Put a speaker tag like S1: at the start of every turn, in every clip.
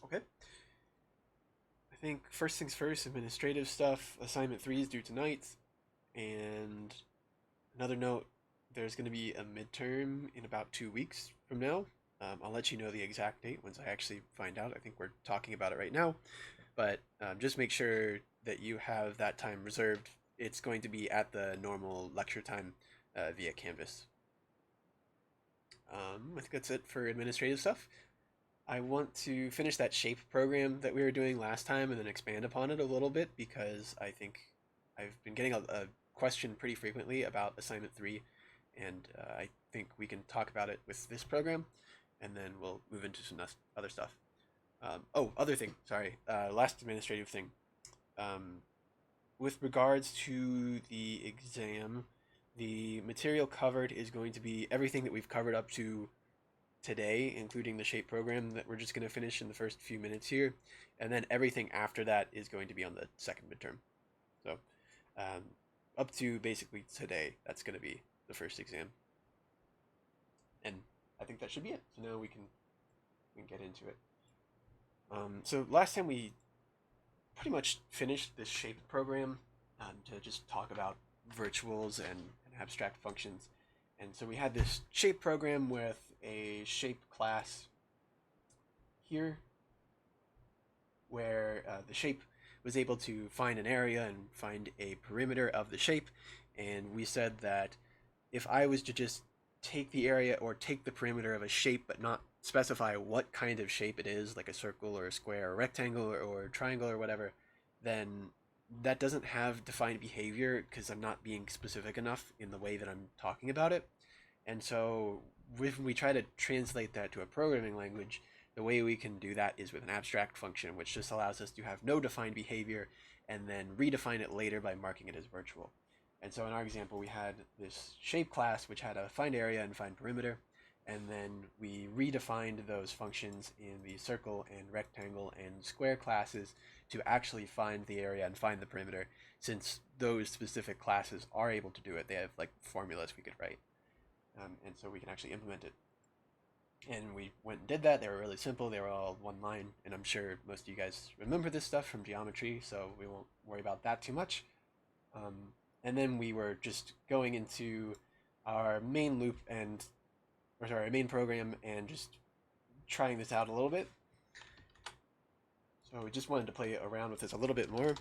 S1: Okay. I think first things first, administrative stuff. Assignment 3 is due tonight. And another note, there's going to be a midterm in about 2 weeks from now. I'll let you know the exact date once I actually find out. I think we're talking about it right now. But just make sure that you have that time reserved. It's going to be at the normal lecture time via Canvas. I think that's it for administrative stuff. I want to finish that shape program that we were doing last time and then expand upon it a little bit because I think I've been getting a question pretty frequently about assignment 3, and I think we can talk about it with this program, and then we'll move into some other stuff. Oh, other thing, sorry, last administrative thing. Um, with regards to the exam, the material covered is going to be everything that we've covered up to today, including the shape program that we're just going to finish in the first few minutes here. And then everything after that is going to be on the second midterm. So um, up to basically today, that's going to be the first exam. And I think that should be it. So now we can get into it. So last time we pretty much finished this shape program to just talk about virtuals and abstract functions. And so we had this shape program with a shape class here where the shape was able to find an area and find a perimeter of the shape. And we said that if I was to just take the area or take the perimeter of a shape but not specify what kind of shape it is, like a circle or a square or a rectangle or a triangle or whatever, then that doesn't have defined behavior because I'm not being specific enough in the way that I'm talking about it. And so when we try to translate that to a programming language, the way we can do that is with an abstract function, which just allows us to have no defined behavior and then redefine it later by marking it as virtual. And so in our example, we had this shape class, which had a find area and find perimeter. And then we redefined those functions in the circle and rectangle and square classes to actually find the area and find the perimeter, since those specific classes are able to do it. They have like formulas we could write. And so we can actually implement it. And we went and did that. They were really simple. They were all one line, and I'm sure most of you guys remember this stuff from geometry, so we won't worry about that too much. Um, and then we were just going into our main loop and, or sorry, our main program and just trying this out a little bit. So we just wanted to play around with this a little bit more.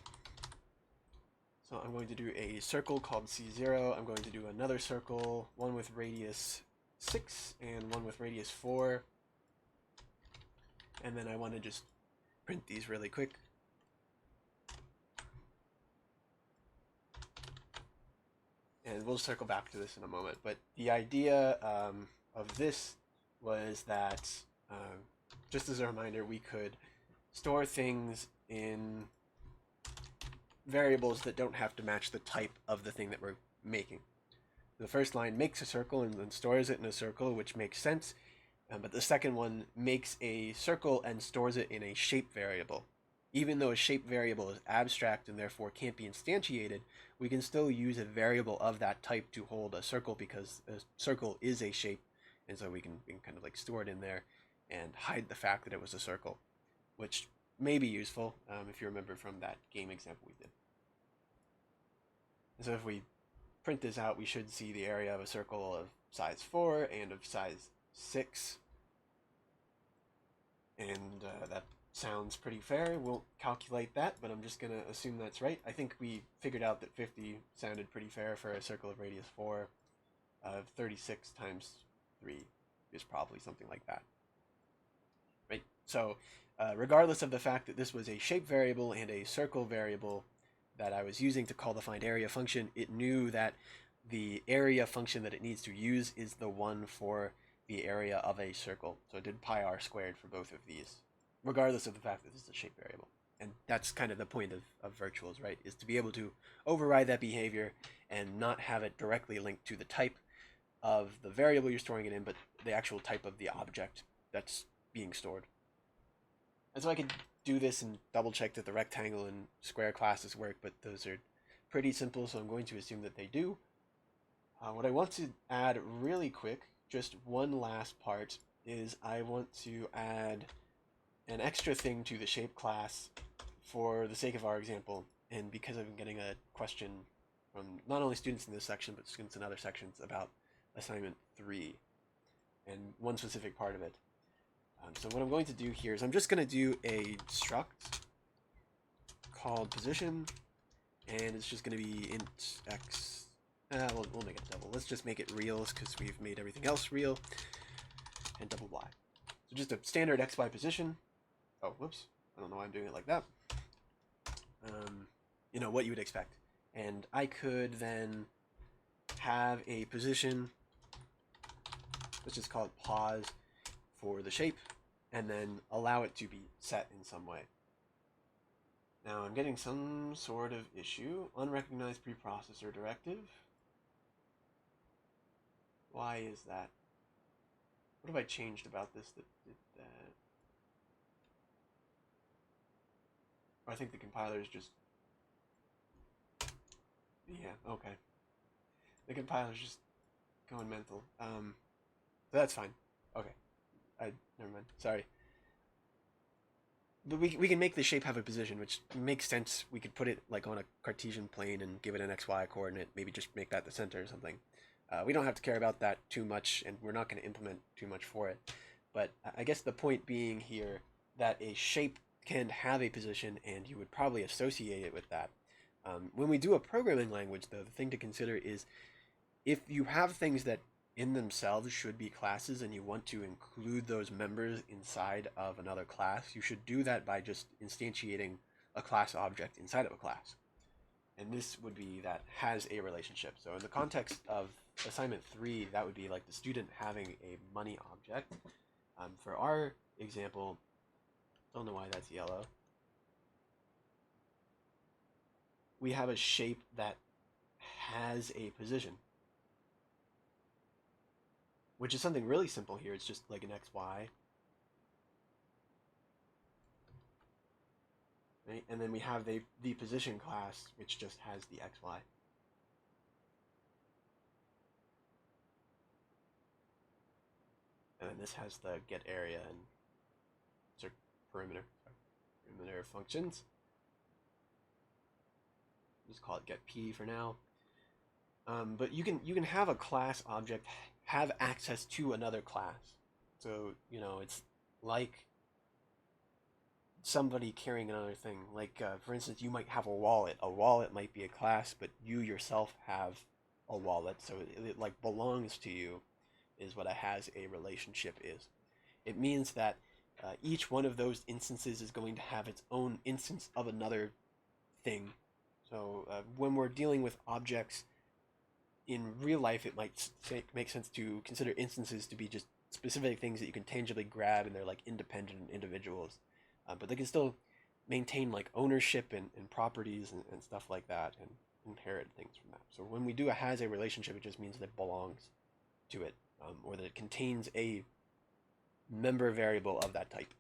S1: So I'm going to do a circle called C0. I'm going to do another circle, one with radius 6 and one with radius 4. And then I want to just print these really quick. And we'll circle back to this in a moment. But the idea of this was that, just as a reminder, we could store things in variables that don't have to match the type of the thing that we're making. The first line makes a circle and then stores it in a circle, which makes sense. But the second one makes a circle and stores it in a shape variable. Even though a shape variable is abstract and therefore can't be instantiated, we can still use a variable of that type to hold a circle because a circle is a shape, and so we can kind of like store it in there and hide the fact that it was a circle, which may be useful if you remember from that game example we did. And so if we print this out, we should see the area of a circle of size 4 and of size 6. And that sounds pretty fair. We'll calculate that, but I'm just going to assume that's right. I think we figured out that 50 sounded pretty fair for a circle of radius 4. 36 times 3 is probably something like that. Right? So regardless of the fact that this was a shape variable and a circle variable that I was using to call the find area function, it knew that the area function that it needs to use is the one for the area of a circle. So it did pi r squared for both of these, regardless of the fact that this is a shape variable. And that's kind of the point of virtuals, right? Is to be able to override that behavior and not have it directly linked to the type of the variable you're storing it in, but the actual type of the object that's being stored. And so I could do this and double check that the rectangle and square classes work, but those are pretty simple, so I'm going to assume that they do. What I want to add really quick, just one last part, is I want to add an extra thing to the shape class for the sake of our example, and because I've been getting a question from not only students in this section, but students in other sections about assignment 3 and one specific part of it. So what I'm going to do here is I'm just going to do a struct called position, and it's just going to be int x. We'll make it double. Let's just make it real because we've made everything else real, and double y. So just a standard xy position. Oh, whoops. I don't know why I'm doing it like that. You know, what you would expect. And I could then have a position, let's just call it pause for the shape, and then allow it to be set in some way. Now I'm getting some sort of issue. Unrecognized preprocessor directive. Why is that? What have I changed about this that did that? Or I think the compiler is just... Yeah, okay. The compiler's just going mental. So that's fine. Okay. Never mind. Sorry. But we can make the shape have a position, which makes sense. We could put it like on a Cartesian plane and give it an XY coordinate. Maybe just make that the center or something. We don't have to care about that too much, and we're not going to implement too much for it. But I guess the point being here that a shape can have a position, and you would probably associate it with that. When we do a programming language, though, the thing to consider is if you have things that in themselves should be classes and you want to include those members inside of another class, you should do that by just instantiating a class object inside of a class. And this would be that has a relationship. So in the context of assignment 3, that would be like the student having a money object. For our example, don't know why that's yellow. We have a shape that has a position, which is something really simple here. It's just like an XY. Right? And then we have the position class, which just has the XY. And then this has the get area and perimeter functions. Just call it get p for now. But you can have a class object have access to another class. So, you know, it's like somebody carrying another thing. Like, for instance, you might have a wallet. A wallet might be a class, but you yourself have a wallet. So it like belongs to you is what a has a relationship is. It means that each one of those instances is going to have its own instance of another thing. So when we're dealing with objects in real life, it might make sense to consider instances to be just specific things that you can tangibly grab, and they're like independent individuals. But they can still maintain like ownership and properties and stuff like that, and inherit things from that. So when we do a has a relationship, it just means that it belongs to it, or that it contains a member variable of that type.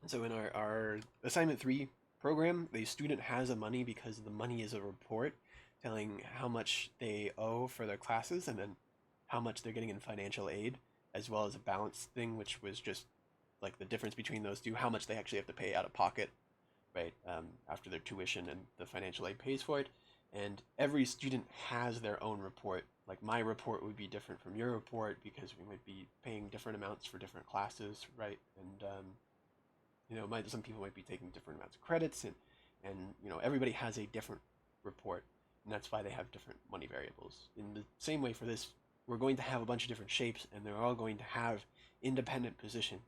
S1: And so in our assignment 3 program, the student has a money because the money is a report telling how much they owe for their classes and then how much they're getting in financial aid, as well as a balance thing, which was just like the difference between those two, how much they actually have to pay out of pocket, right, after their tuition and the financial aid pays for it. And every student has their own report. Like my report would be different from your report because we might be paying different amounts for different classes, right? And you know, some people might be taking different amounts of credits, and you know, everybody has a different report, and that's why they have different money variables. In the same way for this, we're going to have a bunch of different shapes, and they're all going to have independent positions.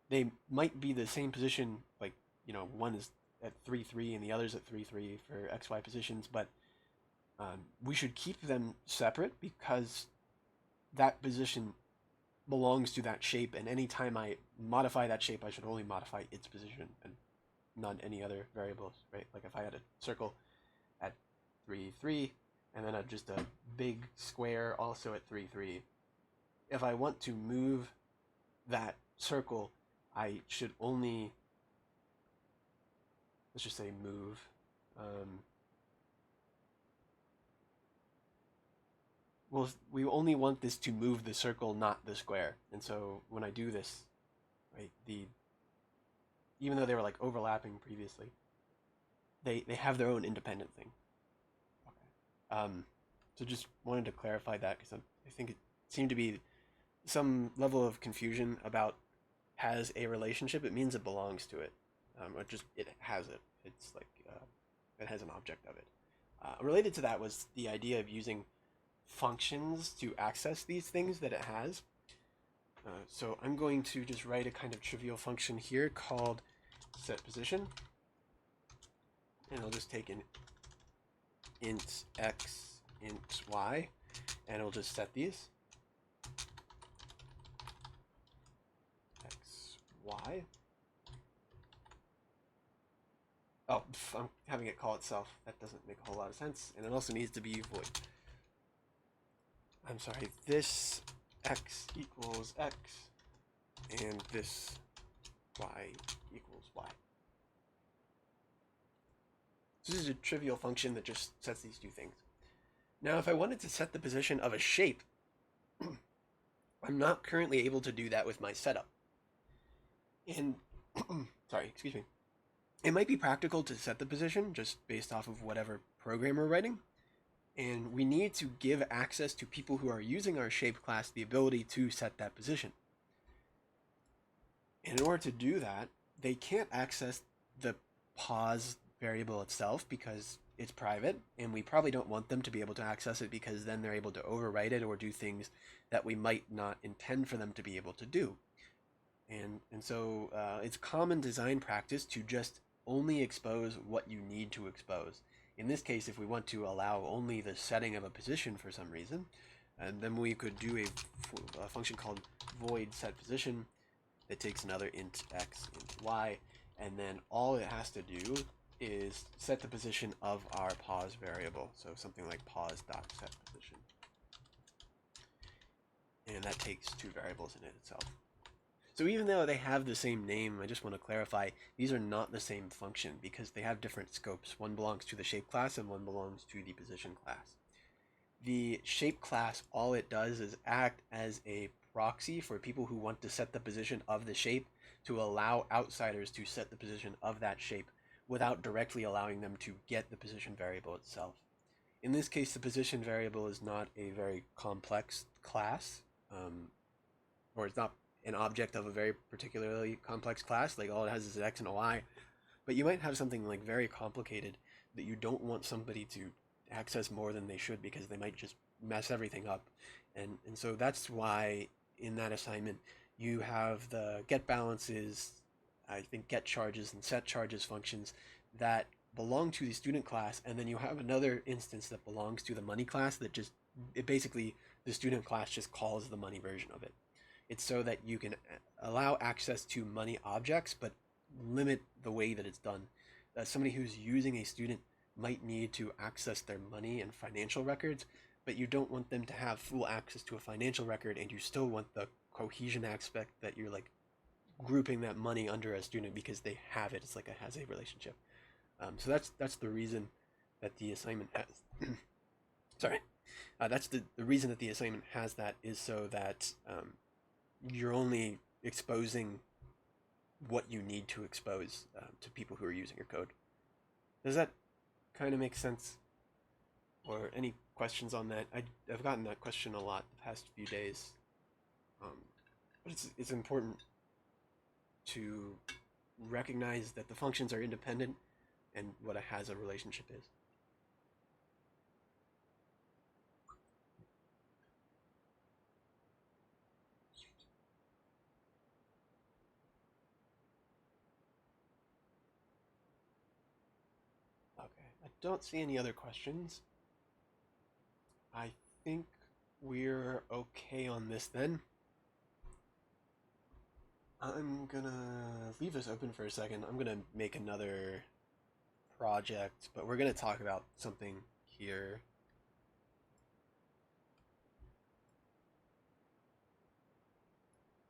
S1: They might be the same position, like, you know, one is at 3-3 and the other's at 3-3 for XY positions, but we should keep them separate because that position belongs to that shape, and anytime I modify that shape, I should only modify its position and not any other variables, right? Like if I had a circle at 3-3 and then just a big square also at 3-3, if I want to move that circle, I should only, let's just say move, well, we only want this to move the circle, not the square. And so when I do this, right, the even though they were like overlapping previously, they have their own independent thing. Okay. So just wanted to clarify that because I think it seemed to be some level of confusion about has a relationship. It means it belongs to it, or just it has it. It's like it has an object of it. Related to that was the idea of using functions to access these things that it has. So I'm going to just write a kind of trivial function here called setPosition, and I'll just take an int x, int y, and it'll just set these x, y. Oh, I'm having it call itself. That doesn't make a whole lot of sense, and it also needs to be void. I'm sorry, this x equals x, and this y equals y. So this is a trivial function that just sets these two things. Now, if I wanted to set the position of a shape, I'm not currently able to do that with my setup. And, sorry, excuse me. It might be practical to set the position just based off of whatever program we're writing. And we need to give access to people who are using our shape class the ability to set that position. And in order to do that, they can't access the pos variable itself because it's private, and we probably don't want them to be able to access it because then they're able to overwrite it or do things that we might not intend for them to be able to do. And so it's common design practice to just only expose what you need to expose. In this case, if we want to allow only the setting of a position for some reason, and then we could do a function called void setPosition that takes another int x, int y, and then all it has to do is set the position of our pos variable. So something like pos.setPosition. And that takes two variables in it itself. So even though they have the same name, I just want to clarify, these are not the same function because they have different scopes. One belongs to the shape class and one belongs to the position class. The shape class, all it does is act as a proxy for people who want to set the position of the shape to allow outsiders to set the position of that shape without directly allowing them to get the position variable itself. In this case, the position variable is not a very complex class, or it's not an object of a very particularly complex class, like all it has is an x and a y, but you might have something like very complicated that you don't want somebody to access more than they should because they might just mess everything up. And so that's why in that assignment you have the get balances, I think get charges and set charges functions that belong to the student class, and then you have another instance that belongs to the money class that just, it basically, the student class just calls the money version of it. It's so that you can allow access to money objects, but limit the way that it's done. Somebody who's using a student might need to access their money and financial records, but you don't want them to have full access to a financial record, and you still want the cohesion aspect that you're like grouping that money under a student because they have it. It's like it has a relationship. So that's the reason that the assignment has. Sorry, that's the reason that the assignment has that, is so that you're only exposing what you need to expose to people who are using your code. Does that kind of make sense? Or any questions on that? I've gotten that question a lot the past few days. But it's important to recognize that the functions are independent and what a has a relationship is. Okay, I don't see any other questions. I think we're okay on this then. I'm gonna leave this open for a second. I'm gonna make another project, but we're gonna talk about something here.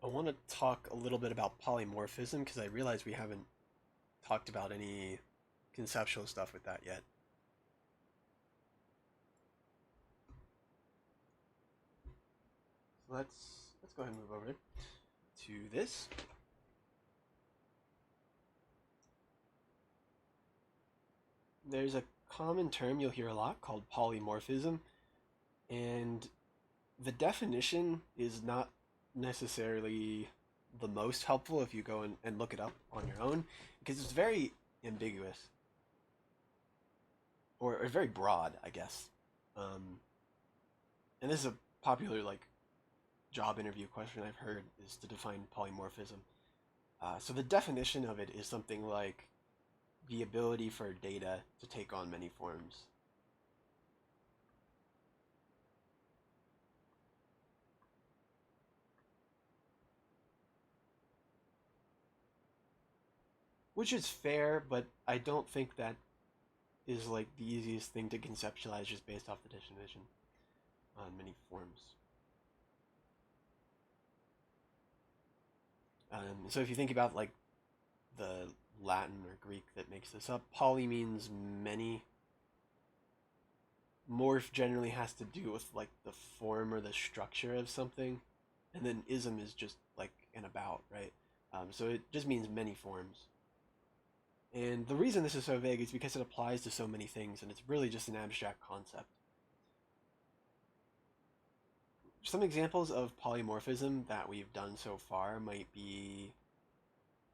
S1: I want to talk a little bit about polymorphism because I realize we haven't talked about any conceptual stuff with that yet. So let's go ahead and move over to this. there's a common term you'll hear a lot called polymorphism, and the definition is not necessarily the most helpful if you go and look it up on your own, because it's very ambiguous, or very broad, I guess. And this is a popular like job interview question I've heard, is to define polymorphism. So the definition of it is something like the ability for data to take on many forms. Which is fair, but I don't think that is like the easiest thing to conceptualize just based off the definition on many forms. So if you think about like the Latin or Greek that makes this up, poly means many. Morph generally has to do with like the form or the structure of something, and then ism is just like an about, right? So it just means many forms. And the reason this is so vague is because it applies to so many things, and it's really just an abstract concept. Some examples of polymorphism that we've done so far might be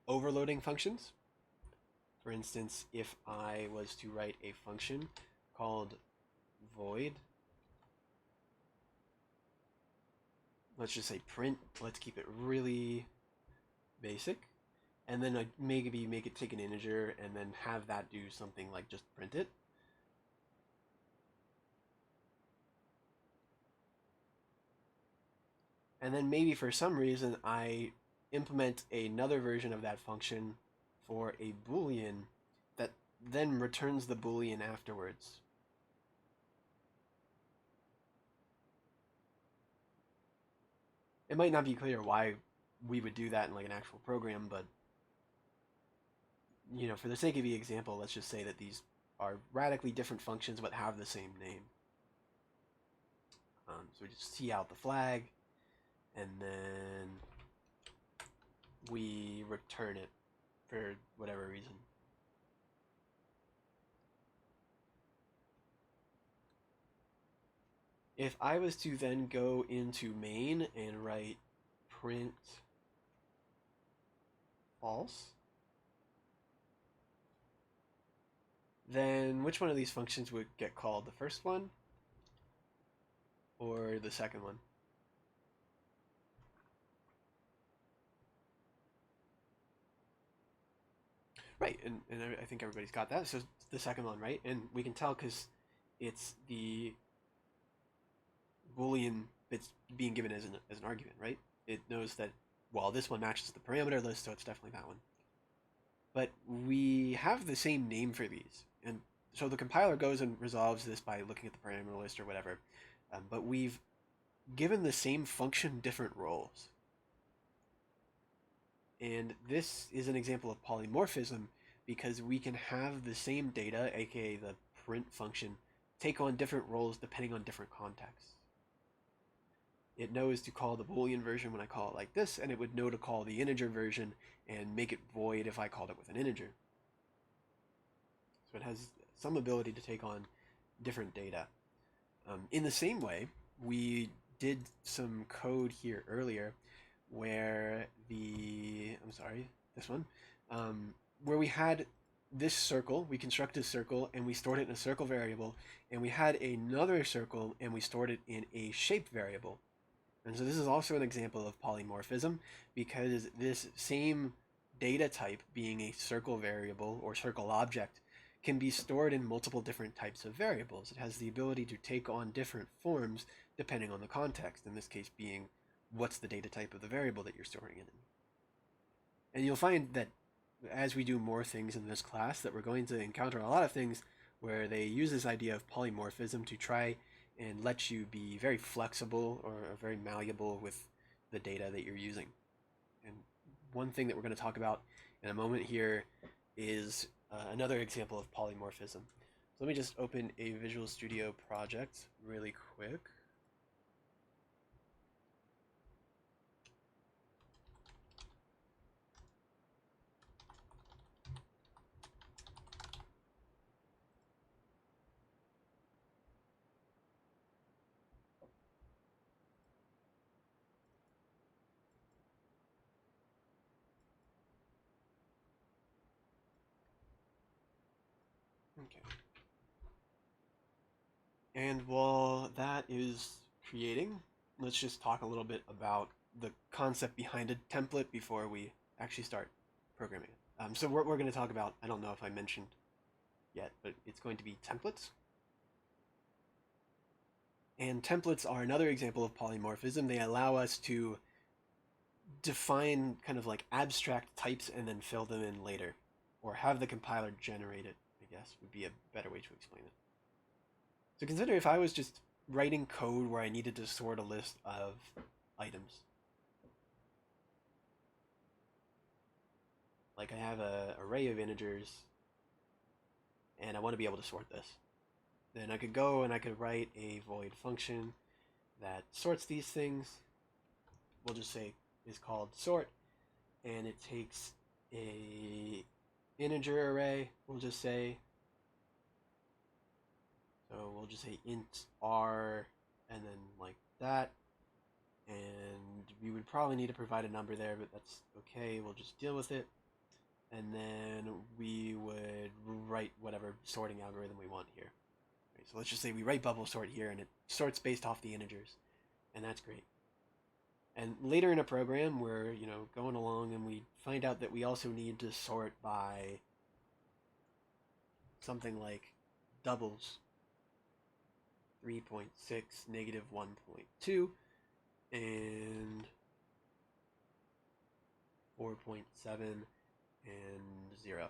S1: overloading functions. For instance, if I was to write a function called void, let's just say print, let's keep it really basic, and then I'd maybe make it take an integer and then have that do something like just print it. And then maybe for some reason I implement another version of that function for a boolean that then returns the boolean afterwards. It might not be clear why we would do that in like an actual program, but you know, for the sake of the example, let's just say that these are radically different functions but have the same name. So we just see out the flag, and then we return it for whatever reason. If I was to then go into main and write print false, then which one of these functions would get called? The first one or the second one? Right, and I think everybody's got that. So the second one, right? And we can tell because it's the Boolean that's being given as an argument, right? It knows that, well, this one matches the parameter list, so it's definitely that one. But we have the same name for these, and so the compiler goes and resolves this by looking at the parameter list or whatever. But we've given the same function different roles. And this is an example of polymorphism because we can have the same data, aka the print function, take on different roles depending on different contexts. It knows to call the Boolean version when I call it like this, and it would know to call the integer version and make it void if I called it with an integer. So it has some ability to take on different data. In the same way, we did some code here earlier where this one, where we had this circle, we constructed a circle and we stored it in a circle variable, and we had another circle and we stored it in a shape variable. And so this is also an example of polymorphism because this same data type, being a circle variable or circle object, can be stored in multiple different types of variables. It has the ability to take on different forms depending on the context, in this case being what's the data type of the variable that you're storing it in. And you'll find that as we do more things in this class that we're going to encounter a lot of things where they use this idea of polymorphism to try and let you be very flexible or very malleable with the data that you're using. And one thing that we're going to talk about in a moment here is another example of polymorphism. So let me just open a Visual Studio project really quick. Okay. And while that is creating, let's just talk a little bit about the concept behind a template before we actually start programming it. So what we're going to talk about, I don't know if I mentioned yet, but it's going to be templates. And templates are another example of polymorphism. They allow us to define kind of like abstract types and then fill them in later, or have the compiler generate it, I guess would be a better way to explain it. So consider if I was just writing code where I needed to sort a list of items. Like I have an array of integers and I want to be able to sort this. Then I could go and I could write a void function that sorts these things. We'll just say is called sort, and it takes a integer array. We'll just say, so we'll just say int r and then like that, and we would probably need to provide a number there, but that's okay, we'll just deal with it. And then we would write whatever sorting algorithm we want here. Right, so let's just say we write bubble sort here and it sorts based off the integers, and that's great. And later in a program, we're going along and we find out that we also need to sort by something like doubles, 3.6, negative 1.2, and 4.7 and 0.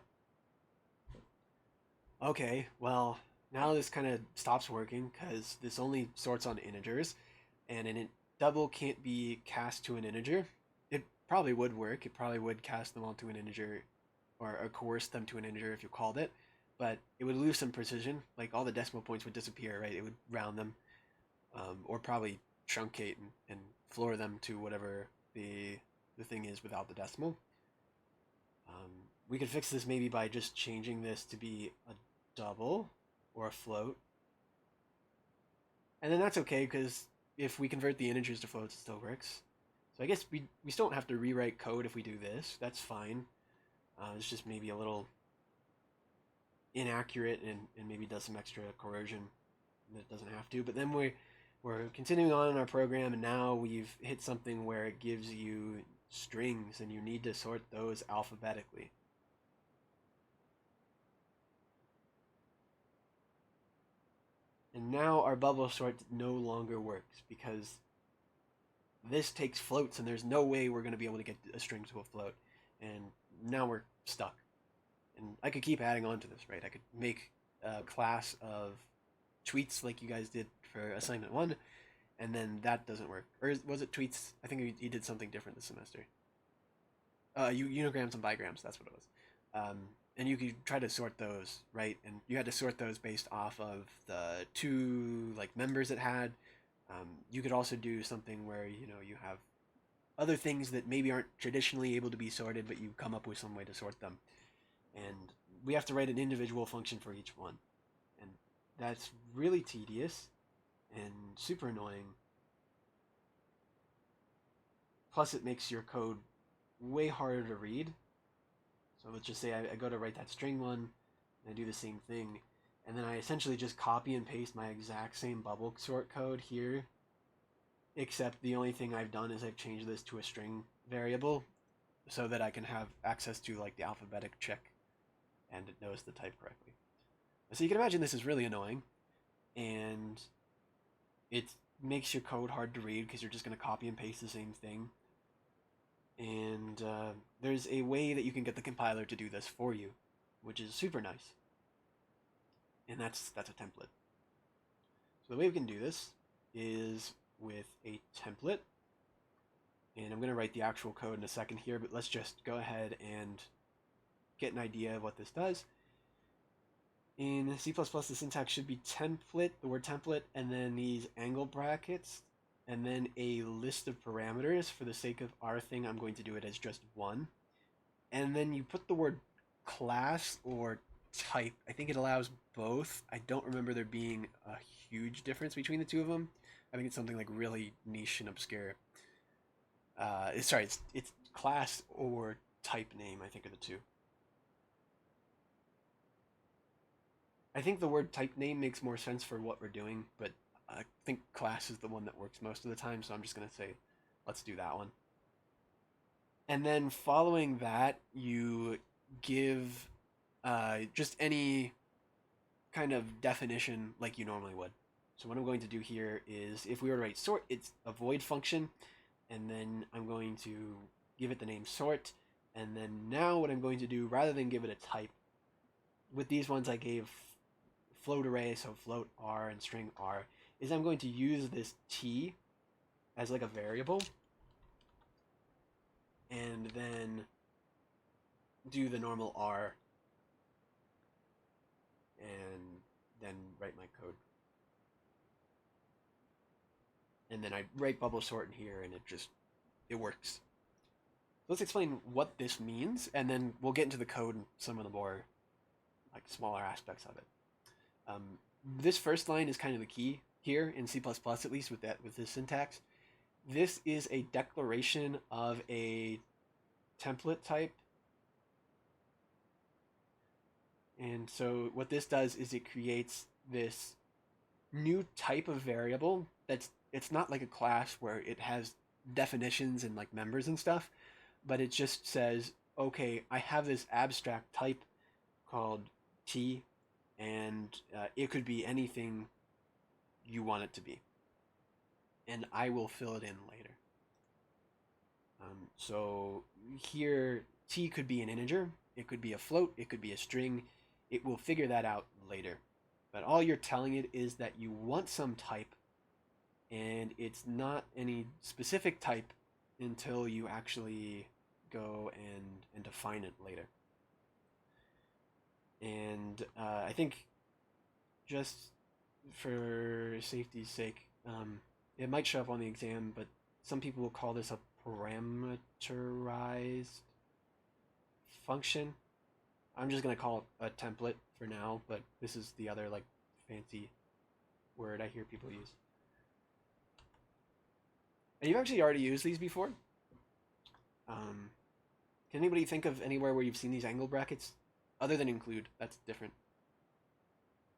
S1: Okay, well, now this kind of stops working because this only sorts on integers, and an double can't be cast to an integer. It probably would work. It probably would cast them all to an integer, or coerce them to an integer if you called it, but it would lose some precision. Like all the decimal points would disappear, right? It would round them, or probably truncate and floor them to whatever the thing is without the decimal. We could fix this maybe by just changing this to be a double or a float. And then that's okay, because if we convert the integers to floats, it still works. So I guess we still don't have to rewrite code if we do this. That's fine. It's just maybe a little inaccurate and maybe does some extra coercion that it doesn't have to. But then we're continuing on in our program, and now we've hit something where it gives you strings, and you need to sort those alphabetically. And now our bubble sort no longer works because this takes floats, and there's no way we're going to be able to get a string to a float. And now we're stuck. And I could keep adding on to this, right? I could make a class of tweets like you guys did for assignment 1, and then that doesn't work. Or was it tweets? I think you did something different this semester. Unigrams and bigrams, that's what it was. And you could try to sort those, right? And you had to sort those based off of the 2 like members it had. You could also do something where you have other things that maybe aren't traditionally able to be sorted, but you come up with some way to sort them. And we have to write an individual function for each one, and that's really tedious and super annoying. Plus, it makes your code way harder to read. So let's just say I go to write that string one, and I do the same thing, and then I essentially just copy and paste my exact same bubble sort code here, except the only thing I've done is I've changed this to a string variable so that I can have access to like the alphabetic check and it knows the type correctly. So you can imagine this is really annoying, and it makes your code hard to read because you're just going to copy and paste the same thing. And there's a way that you can get the compiler to do this for you, which is super nice. And that's a template. So the way we can do this is with a template. And I'm going to write the actual code in a second here, but let's just go ahead and get an idea of what this does. In C++, the syntax should be template, the word template, and then these angle brackets, and then a list of parameters. For the sake of our thing, I'm going to do it as just 1. And then you put the word class or type. I think it allows both. I don't remember there being a huge difference between the two of them. I think it's something like really niche and obscure. It's class or type name, I think, are the two. I think the word type name makes more sense for what we're doing, but I think class is the one that works most of the time, so I'm just going to say let's do that one. And then following that, you give just any kind of definition like you normally would. So what I'm going to do here is, if we were to write sort, it's a void function, and then I'm going to give it the name sort, and then now what I'm going to do, rather than give it a type, with these ones I gave float array, so float r and string r, is I'm going to use this t as like a variable, and then do the normal r, and then write my code. And then I write bubble sort in here, and it works. Let's explain what this means, and then we'll get into the code and some of the more like smaller aspects of it. This first line is kind of the key here in C++, at least with this syntax. This is a declaration of a template type. And so what this does is it creates this new type of variable it's not like a class where it has definitions and like members and stuff, but it just says, okay, I have this abstract type called t, and it could be anything you want it to be, and I will fill it in later. So here, t could be an integer, it could be a float, it could be a string. It will figure that out later. But all you're telling it is that you want some type, and it's not any specific type until you actually go and define it later. And I think, just for safety's sake, it might show up on the exam, but some people will call this a parameterized function. I'm just going to call it a template for now, but this is the other like fancy word I hear people use. And you've actually already used these before. Can anybody think of anywhere where you've seen these angle brackets? Other than include, that's different.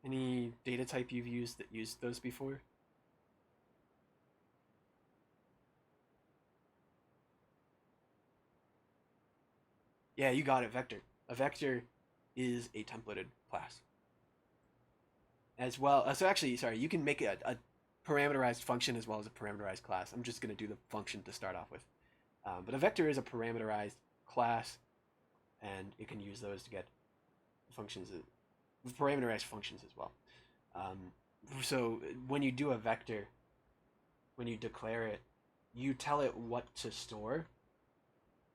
S1: Any data type you've used that used those before? Yeah, you got it, vector. A vector is a templated class. As well, so actually, sorry, you can make a parameterized function as well as a parameterized class. I'm just going to do the function to start off with. But a vector is a parameterized class, and it can use those to get functions, parameterized functions as well. So when you do a vector, when you declare it, you tell it what to store.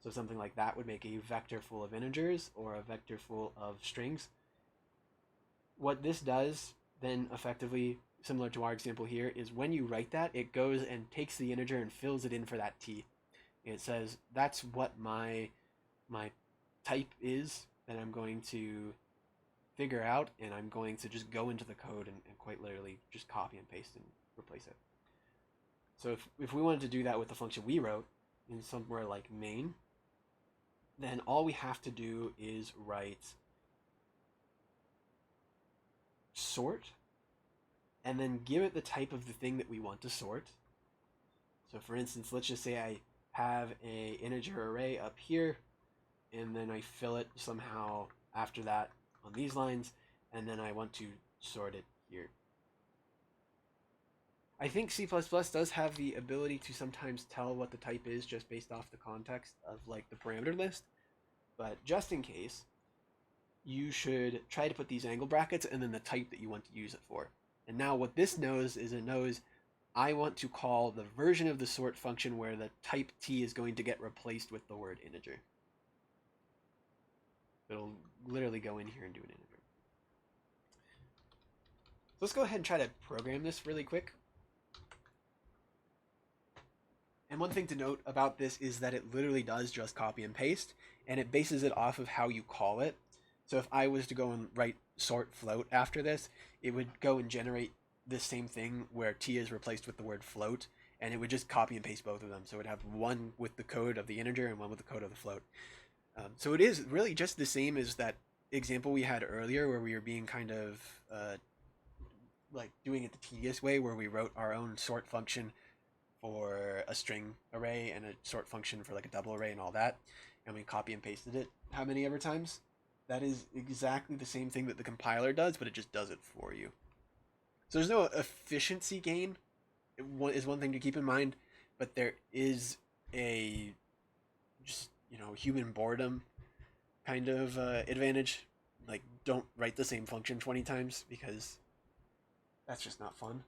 S1: So something like that would make a vector full of integers or a vector full of strings. What this does then effectively, similar to our example here, is when you write that, it goes and takes the integer and fills it in for that t. It says, that's what my type is that I'm going to figure out, and I'm going to just go into the code and quite literally just copy and paste and replace it. So if we wanted to do that with the function we wrote in somewhere like main, then all we have to do is write sort, and then give it the type of the thing that we want to sort. So for instance, let's just say I have a integer array up here, and then I fill it somehow after that on these lines, and then I want to sort it here. I think C++ does have the ability to sometimes tell what the type is just based off the context of like the parameter list, but just in case, you should try to put these angle brackets and then the type that you want to use it for. And now what this knows is it knows I want to call the version of the sort function where the type t is going to get replaced with the word integer. It'll literally go in here and do an integer. So let's go ahead and try to program this really quick. And one thing to note about this is that it literally does just copy and paste, and it bases it off of how you call it. So if I was to go and write sort float after this, it would go and generate this same thing where t is replaced with the word float, and it would just copy and paste both of them. So it would have one with the code of the integer and one with the code of the float. So it is really just the same as that example we had earlier where we were being kind of like doing it the tedious way, where we wrote our own sort function for a string array and a sort function for like a double array and all that, and we copy and pasted it how many ever times? That is exactly the same thing that the compiler does, but it just does it for you. So there's no efficiency gain, is one thing to keep in mind, but there is a just human boredom kind of advantage. Like, don't write the same function 20 times because that's just not fun.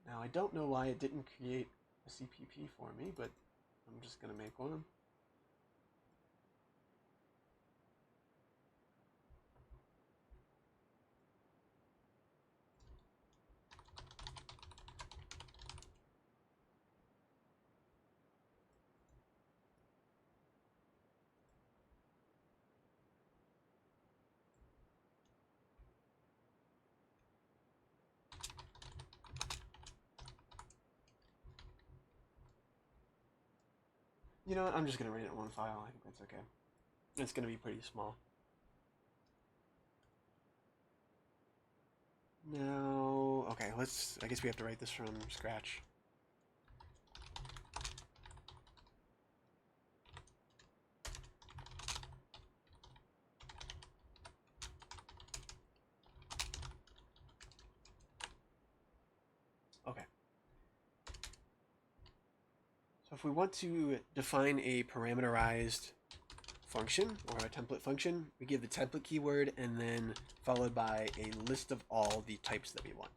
S1: Now, I don't know why it didn't create a CPP for me, but I'm just going to make one. You know what? I'm just going to write it in one file. I think that's okay. It's going to be pretty small. Now, okay, I guess we have to write this from scratch. Okay. So if we want to define a parameterized function or a template function, we give the template keyword and then followed by a list of all the types that we want.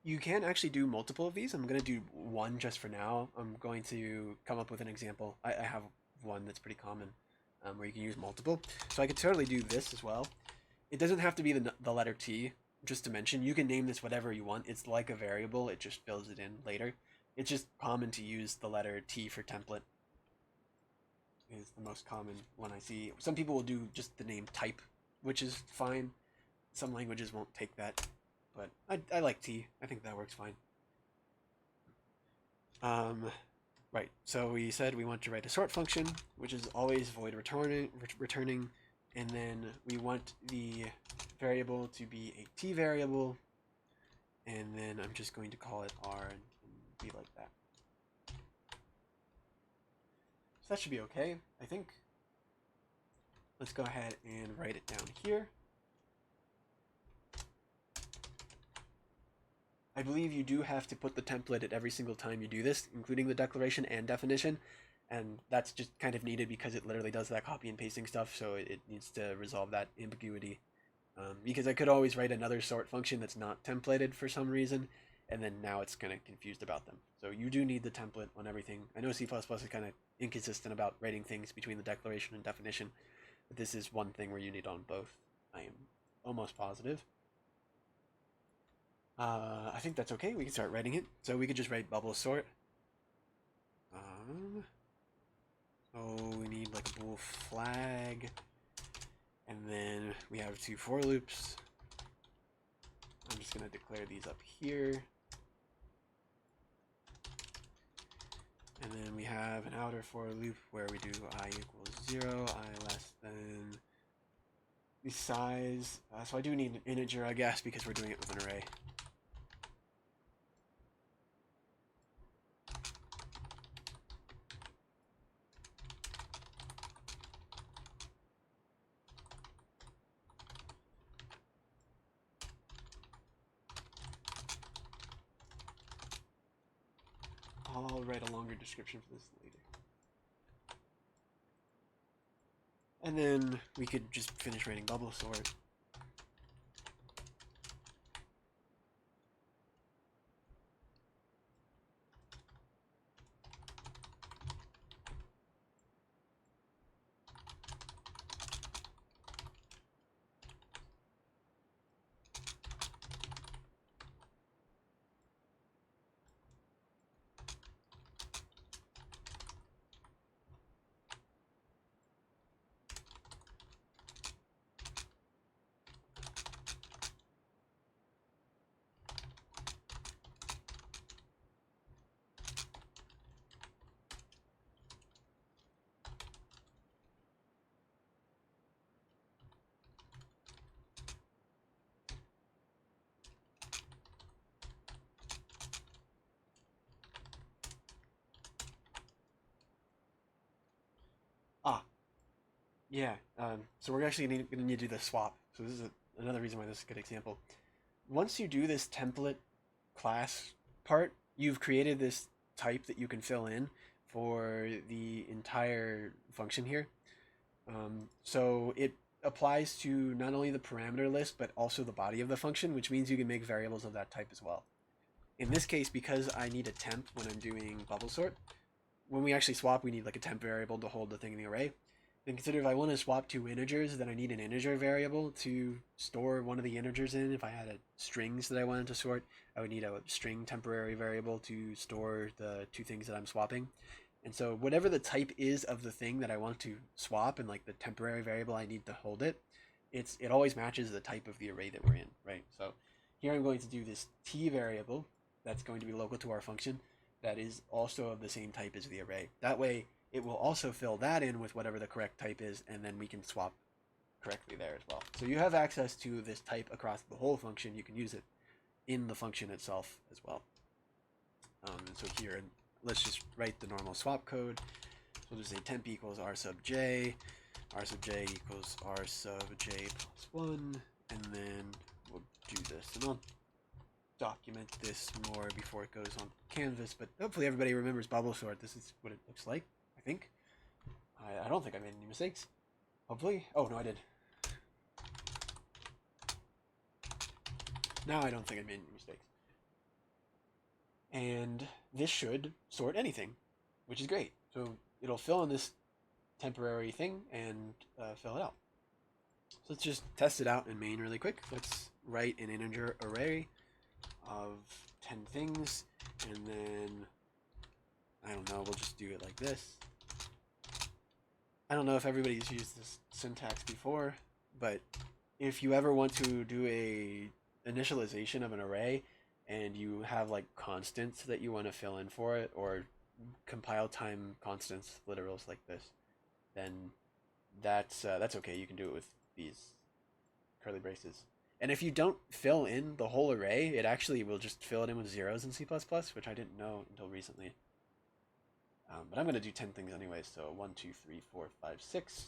S1: You can actually do multiple of these. I'm going to do one just for now. I'm going to come up with an example. I have one that's pretty common where you can use multiple. So I could totally do this as well. It doesn't have to be the letter T, just to mention. You can name this whatever you want. It's like a variable. It just fills it in later. It's just common to use the letter T for template. Is the most common one I see. Some people will do just the name type, which is fine. Some languages won't take that, but I like T. I think that works fine. Right, so we said we want to write a sort function, which is always void returning, and then we want the variable to be a T variable, and then I'm just going to call it R and be like that. So that should be okay, I think. Let's go ahead and write it down here. I believe you do have to put the template at every single time you do this, including the declaration and definition, and that's just kind of needed because it literally does that copy and pasting stuff, so it needs to resolve that ambiguity. Because I could always write another sort function that's not templated for some reason, and then now it's kind of confused about them. So you do need the template on everything. I know C++ is kind of inconsistent about writing things between the declaration and definition, but this is one thing where you need on both. I am almost positive. I think that's okay. We can start writing it. So we could just write bubble sort. So we need like a bool flag, and then we have 2 for loops. I'm just gonna declare these up here. And then we have an outer for loop where we do I equals 0, I less than the size. So I do need an integer, I guess, because we're doing it with an array. I'll write a longer description for this later. And then we could just finish writing bubble sort. Yeah. So we're actually going to need to do the swap. So this is another reason why this is a good example. Once you do this template class part, you've created this type that you can fill in for the entire function here. So it applies to not only the parameter list, but also the body of the function, which means you can make variables of that type as well. In this case, because I need a temp when I'm doing bubble sort, when we actually swap, we need like a temp variable to hold the thing in the array. Then consider if I want to swap two integers, then I need an integer variable to store one of the integers in. If I had strings that I wanted to sort, I would need a string temporary variable to store the two things that I'm swapping. And so whatever the type is of the thing that I want to swap and like the temporary variable I need to hold it, it always matches the type of the array that we're in, right? So here I'm going to do this t variable that's going to be local to our function that is also of the same type as the array. That way it will also fill that in with whatever the correct type is, and then we can swap correctly there as well. So you have access to this type across the whole function. You can use it in the function itself as well. And so here, let's just write the normal swap code. So we'll just say temp equals r sub j equals r sub j plus 1, and then we'll do this. And I'll document this more before it goes on canvas, but hopefully everybody remembers bubble sort. This is what it looks like, I think. I don't think I made any mistakes. Hopefully. Oh, no, I did. Now I don't think I made any mistakes. And this should sort anything, which is great. So it'll fill in this temporary thing and fill it out. So let's just test it out in main really quick. Let's write an integer array of 10 things, and then, I don't know, we'll just do it like this. I don't know if everybody's used this syntax before, but if you ever want to do a initialization of an array and you have like constants that you want to fill in for it, or compile time constants, literals like this, then that's okay. You can do it with these curly braces. And if you don't fill in the whole array, it actually will just fill it in with zeros in C++, which I didn't know until recently. But I'm going to do 10 things anyway, so 1, 2, 3, 4, 5, 6.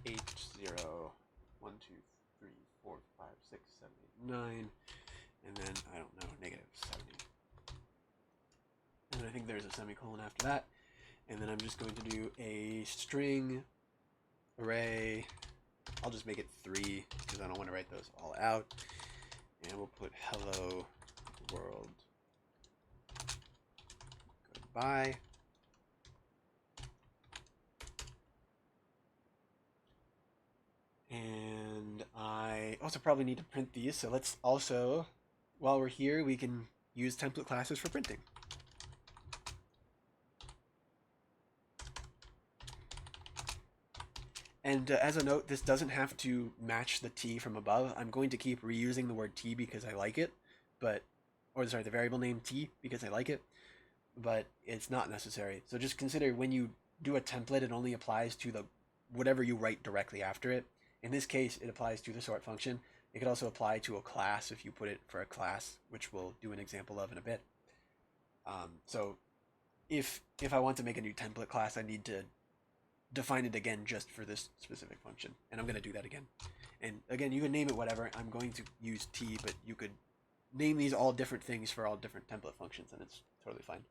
S1: 8, 0, 1, 2, 3, 4, 5, 6, 7, 8, 9, and then, I don't know, negative 70. And then I think there's a semicolon after that. And then I'm just going to do a string array. I'll just make it 3 because I don't want to write those all out. And we'll put hello world. Goodbye. And I also probably need to print these. So let's also, while we're here, we can use template classes for printing. And as a note, this doesn't have to match the t from above. I'm going to keep reusing the word t because I like it, or sorry, the variable name t because I like it, but it's not necessary. So just consider when you do a template, it only applies to the whatever you write directly after it. In this case, it applies to the sort function. It could also apply to a class if you put it for a class, which we'll do an example of in a bit. So if I want to make a new template class, I need to define it again just for this specific function. And I'm going to do that again. And again, you can name it whatever. I'm going to use t, but you could name these all different things for all different template functions, and it's totally fine.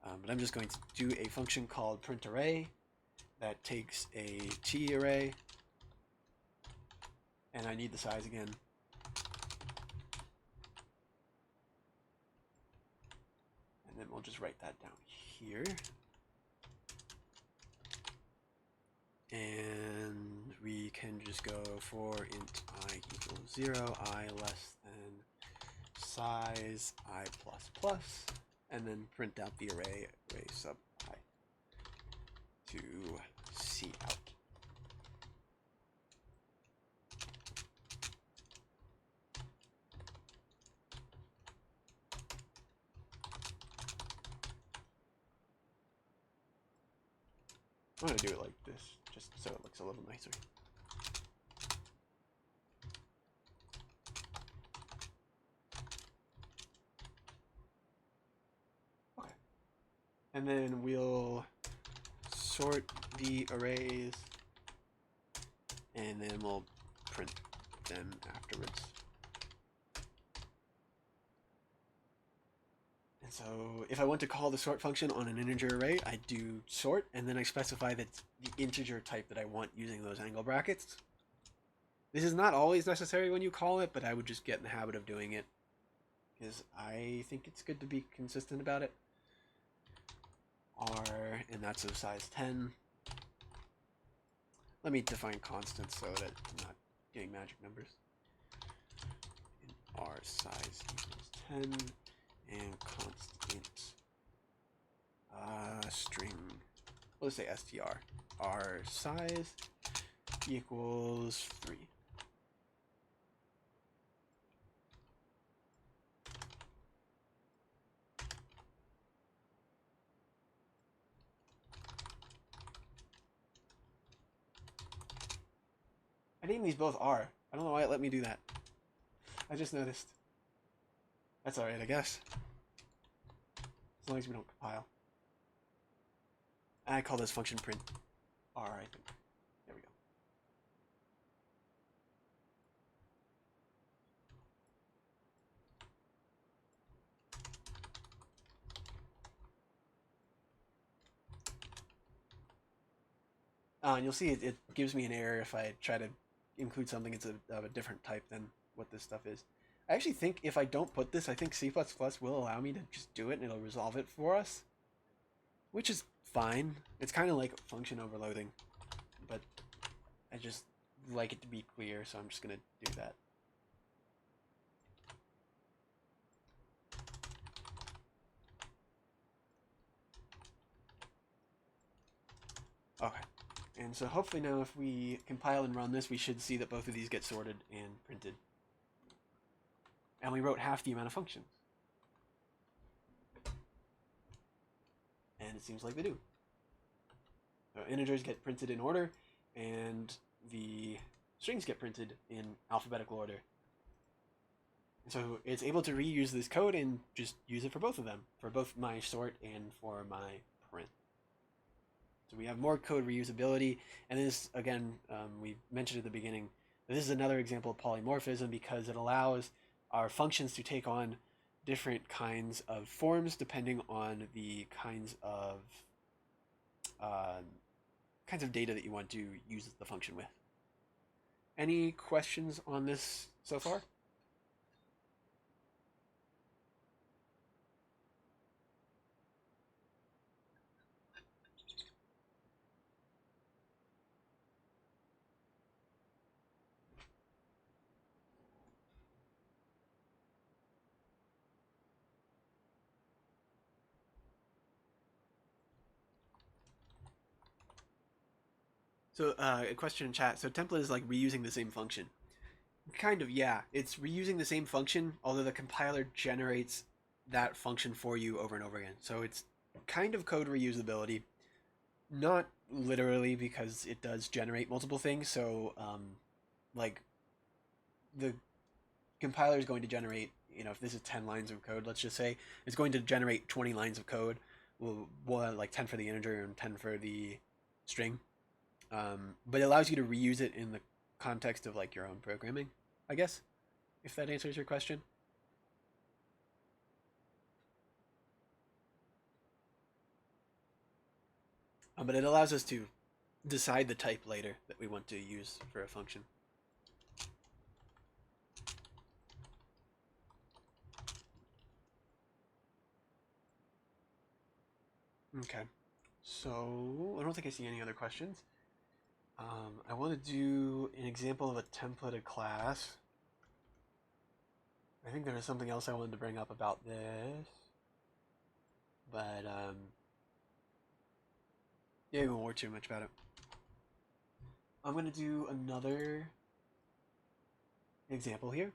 S1: But I'm just going to do a function called print array that takes a t array, and I need the size again. And then we'll just write that down here. And we can just go for int I equals 0, I less than size I plus plus, and then print out the array sub I to see out. I'm going to do it like this, just so it looks a little nicer. Okay. And then we'll sort the arrays, and then we'll print them afterwards. And so if I want to call the sort function on an integer array, I do sort, and then I specify that it's the integer type that I want using those angle brackets. This is not always necessary when you call it, but I would just get in the habit of doing it because I think it's good to be consistent about it. R, and that's of size 10. Let me define constants so that I'm not getting magic numbers. And R size equals 10, and constant string, let's say str. R size equals 3. I named these both R. I don't know why it let me do that. I just noticed. That's alright, I guess. As long as we don't compile. I call this function print R, I think. There we go. And you'll see it gives me an error if I try to include something that's of a different type than what this stuff is. I actually think if I don't put this, I think C++ will allow me to just do it and it'll resolve it for us. Which is fine. It's kind of like function overloading. But I just like it to be clear, so I'm just going to do that. Okay. And so hopefully now if we compile and run this, we should see that both of these get sorted and printed. And we wrote half the amount of functions. And it seems like they do. So integers get printed in order, and the strings get printed in alphabetical order. And so it's able to reuse this code and just use it for both of them, for both my sort and for my print. So we have more code reusability, and this, again, we mentioned at the beginning, that this is another example of polymorphism because it allows our functions to take on different kinds of forms depending on the kinds of data that you want to use the function with. Any questions on this so far? So a question in chat. So template is like reusing the same function. Kind of, yeah. It's reusing the same function, although the compiler generates that function for you over and over again. So it's kind of code reusability. Not literally, because it does generate multiple things. So, like, the compiler is going to generate, if this is 10 lines of code, let's just say, it's going to generate 20 lines of code. Well, like 10 for the integer and 10 for the string. But it allows you to reuse it in the context of like your own programming, I guess, if that answers your question. But it allows us to decide the type later that we want to use for a function. Okay, so I don't think I see any other questions. I want to do an example of a templated class. I think there was something else I wanted to bring up about this, but yeah, we won't worry too much about it. I'm going to do another example here.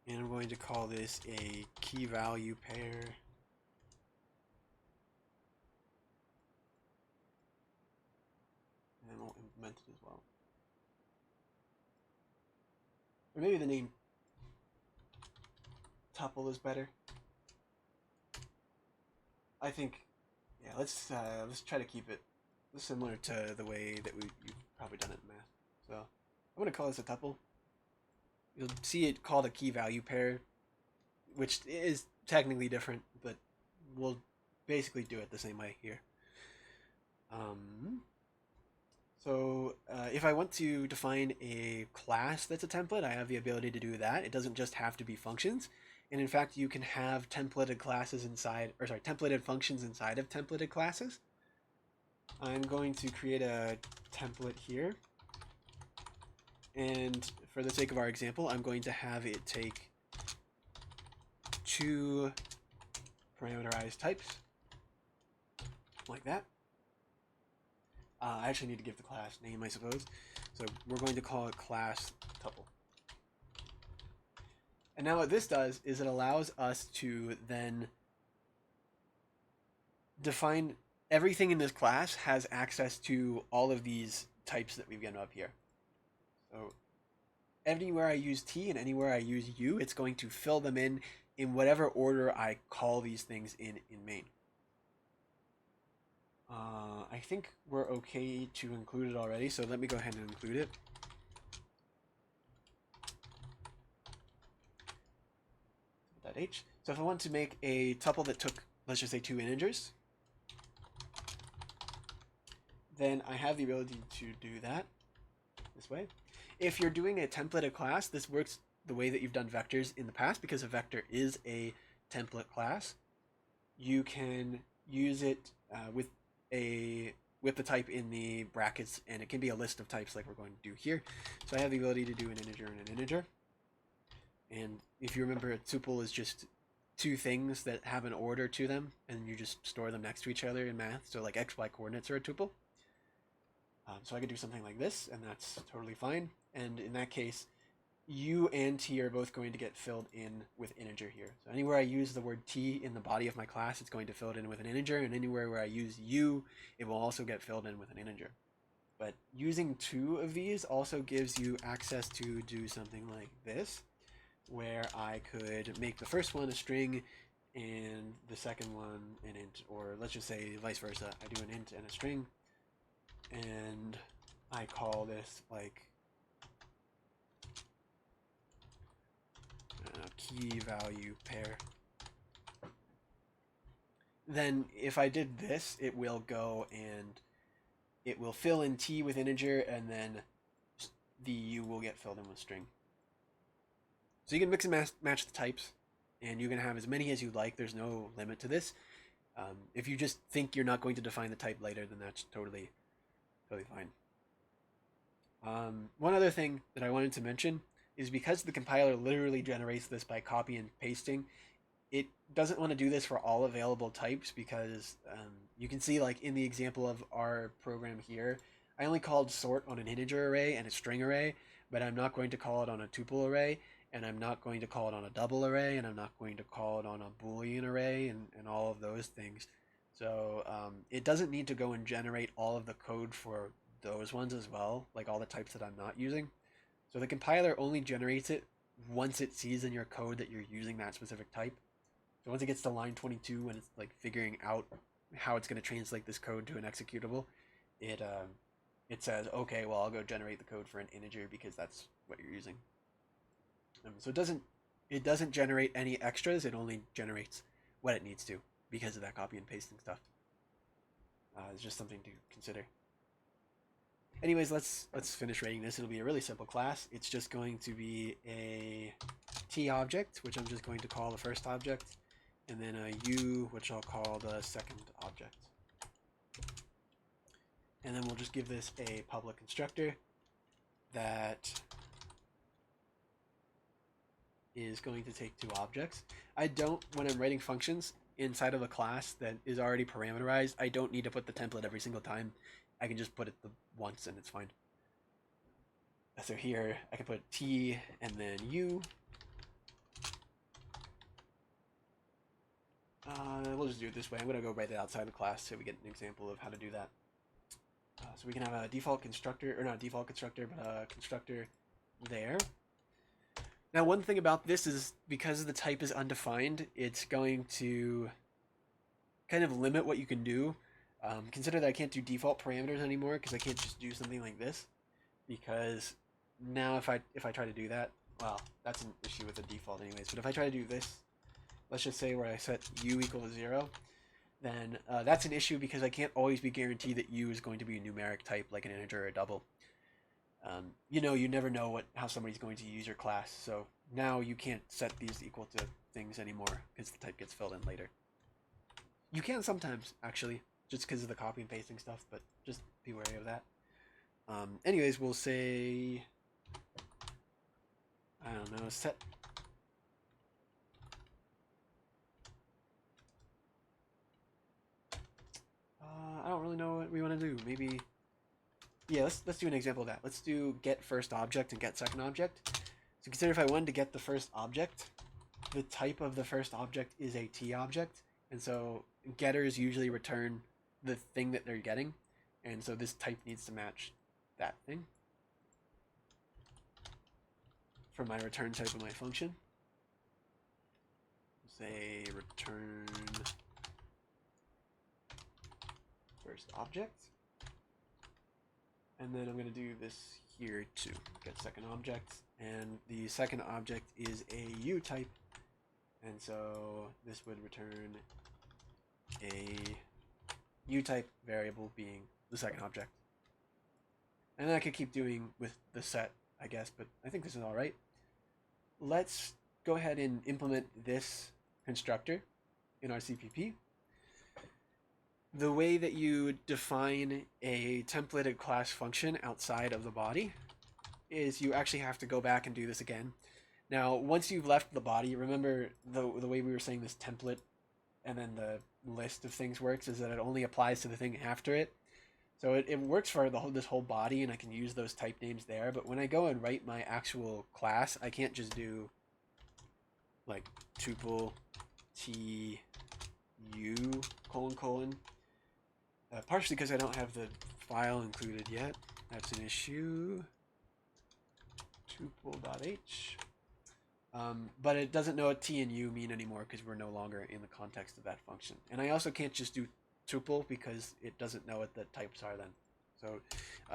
S1: And I'm going to call this a key value pair. And we'll implement it as well. Or maybe the name tuple is better. I think, yeah, let's try to keep it similar to the way that you've probably done it in math. So I'm going to call this a tuple. You'll see it called a key value pair, which is technically different, but we'll basically do it the same way here. If I want to define a class that's a template, I have the ability to do that. It doesn't just have to be functions. And in fact, you can have templated classes inside, or sorry, templated functions inside of templated classes. I'm going to create a template here. And for the sake of our example, I'm going to have it take 2 parameterized types, like that. I actually need to give the class name, I suppose. So we're going to call it class tuple. And now what this does is it allows us to then define everything in this class has access to all of these types that we've given up here. So anywhere I use T and anywhere I use U, it's going to fill them in whatever order I call these things in main. I think we're okay to include it already, so let me go ahead and include it. That H. So if I want to make a tuple that took, let's just say, 2 integers, then I have the ability to do that this way. If you're doing a templated class, this works the way that you've done vectors in the past, because a vector is a template class. You can use it with the type in the brackets, and it can be a list of types like we're going to do here. So I have the ability to do an integer and an integer. And if you remember, a tuple is just 2 things that have an order to them, and you just store them next to each other in math. So like x, y coordinates are a tuple. So I could do something like this, and that's totally fine. And in that case, U and T are both going to get filled in with integer here. So anywhere I use the word T in the body of my class, it's going to fill it in with an integer, and anywhere where I use U, it will also get filled in with an integer. But using 2 of these also gives you access to do something like this, where I could make the first one a string and the second one an int, or let's just say vice versa. I do an int and a string, and I call this like key value pair. Then if I did this, it will go and it will fill in T with integer, and then the U will get filled in with string. So you can mix and match the types, and you can have as many as you like. There's no limit to this. If you just think you're not going to define the type later, then that's totally fine. One other thing that I wanted to mention is because the compiler literally generates this by copy and pasting, it doesn't want to do this for all available types, because you can see, like in the example of our program here, I only called sort on an integer array and a string array, but I'm not going to call it on a tuple array, and I'm not going to call it on a double array, and I'm not going to call it on a Boolean array, and all of those things. So it doesn't need to go and generate all of the code for those ones as well, like all the types that I'm not using. So the compiler only generates it once it sees in your code that you're using that specific type. So once it gets to line 22 and it's like figuring out how it's going to translate this code to an executable, it says, okay, well, I'll go generate the code for an integer because that's what you're using. So it doesn't generate any extras. It only generates what it needs to because of that copy and pasting stuff. It's just something to consider. Anyways, let's finish writing this. It'll be a really simple class. It's just going to be a T object, which I'm just going to call the first object, and then a U, which I'll call the second object. And then we'll just give this a public constructor that is going to take 2 objects. When I'm writing functions inside of a class that is already parameterized, I don't need to put the template every single time. I can just put it once and it's fine. So here I can put T and then U. We'll just do it this way. I'm going to go write it outside the class so we get an example of how to do that. So we can have a default constructor, or not a default constructor, but a constructor there. Now, one thing about this is because the type is undefined, it's going to kind of limit what you can do. Consider that I can't do default parameters anymore because I can't just do something like this. Because now if I try to do that, well, that's an issue with the default anyways. But if I try to do this, let's just say where I set u equals 0, then that's an issue because I can't always be guaranteed that u is going to be a numeric type like an integer or a double. You never know how somebody's going to use your class, so now you can't set these equal to things anymore because the type gets filled in later. You can sometimes, actually, just because of the copy and pasting stuff, but just be wary of that. Anyways, we'll say, I don't know, set I don't really know what we want to do. Maybe, yeah, let's do an example of that. Let's do get first object and get second object. So consider if I wanted to get the first object, the type of the first object is a T object, and so getters usually return the thing that they're getting, and so this type needs to match that thing for my return type of my function. Say return first object, and then I'm going to do this here too, get second object, and the second object is a U type, and so this would return a U type variable being the second object. And then I could keep doing with the set, I guess, but I think this is all right. Let's go ahead and implement this constructor in our CPP. The way that you define a templated class function outside of the body is you actually have to go back and do this again. Now, once you've left the body, remember the way we were saying this template and then the list of things works is that it only applies to the thing after it. So it works for this whole body, and I can use those type names there. But when I go and write my actual class, I can't just do like tuple t u colon partially because I don't have the file included yet. That's an issue. Tuple.h. But it doesn't know what t and u mean anymore because we're no longer in the context of that function. And I also can't just do tuple because it doesn't know what the types are then. So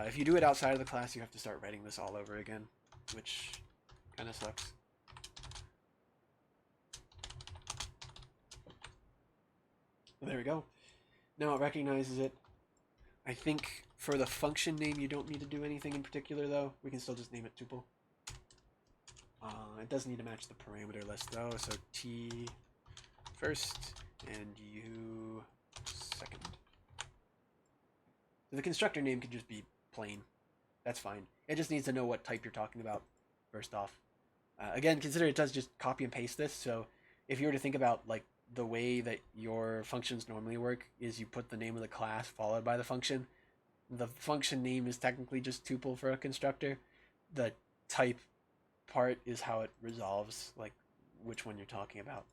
S1: if you do it outside of the class, you have to start writing this all over again, which kind of sucks. Well, there we go. Now it recognizes it. I think for the function name, you don't need to do anything in particular, though. We can still just name it tuple. It does need to match the parameter list, though. So t first and u second. So the constructor name could just be plain. That's fine. It just needs to know what type you're talking about first off. Again, consider it does just copy and paste this. So if you were to think about like the way that your functions normally work is you put the name of the class followed by the function. The function name is technically just tuple for a constructor. The type part is how it resolves like which one you're talking about.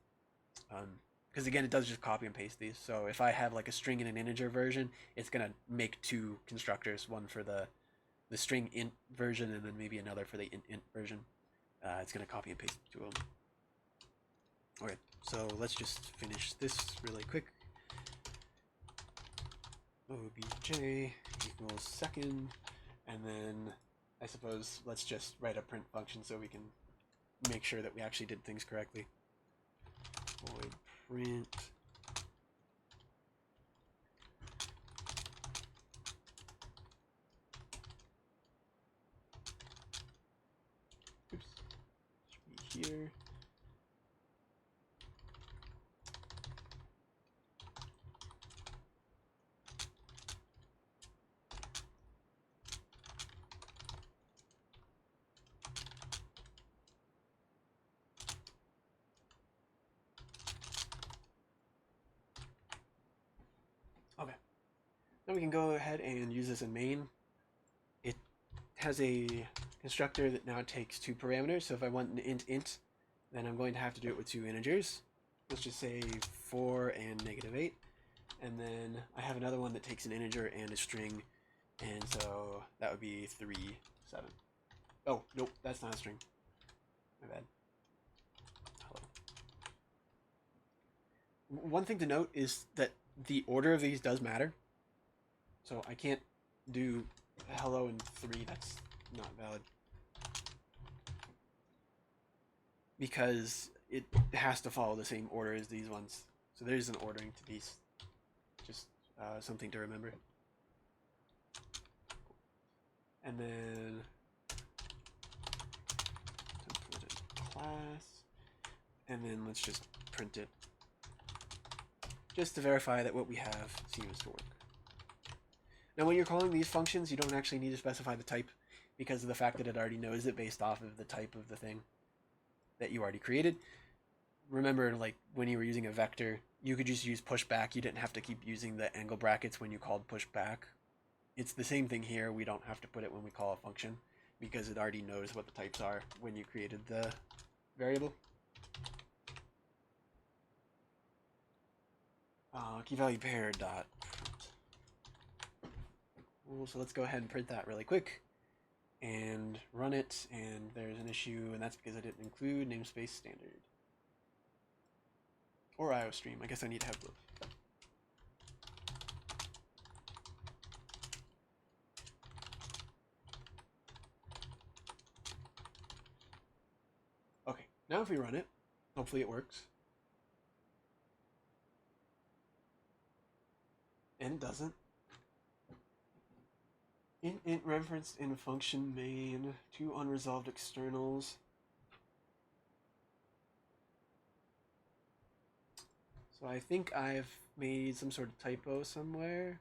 S1: Because again, it does just copy and paste these. So if I have like a string and an integer version, it's gonna make two constructors, one for the string int version and then maybe another for the int version. It's gonna copy and paste two of them. Okay, so let's just finish this really quick. Obj equals second, and then I suppose let's just write a print function so we can make sure that we actually did things correctly. Void print oops, should be here. Okay, then we can go ahead and use this in main. It has a constructor that now takes two parameters. So if I want an int, then I'm going to have to do it with two integers. Let's just say 4 and -8. And then I have another one that takes an integer and a string. And so that would be 3, 7. Oh, nope, that's not a string. My bad. Hello. One thing to note is that the order of these does matter. So I can't do hello in 3. That's not valid. Because it has to follow the same order as these ones. So there is an ordering to these. Just something to remember. And then class, and then let's just print it just to verify that what we have seems to work. Now when you're calling these functions, you don't actually need to specify the type because of the fact that it already knows it based off of the type of the thing that you already created. Remember, like when you were using a vector, you could just use pushback. You didn't have to keep using the angle brackets when you called pushback. It's the same thing here. We don't have to put it when we call a function because it already knows what the types are when you created the variable. Key value pair dot print. Cool, so let's go ahead and print that really quick and run it, and there's an issue, and that's because I didn't include namespace standard or IOStream. I guess I need to have both. Okay, now if we run it, hopefully it works. And it doesn't. Int referenced in function main, 2 unresolved externals. So I think I've made some sort of typo somewhere.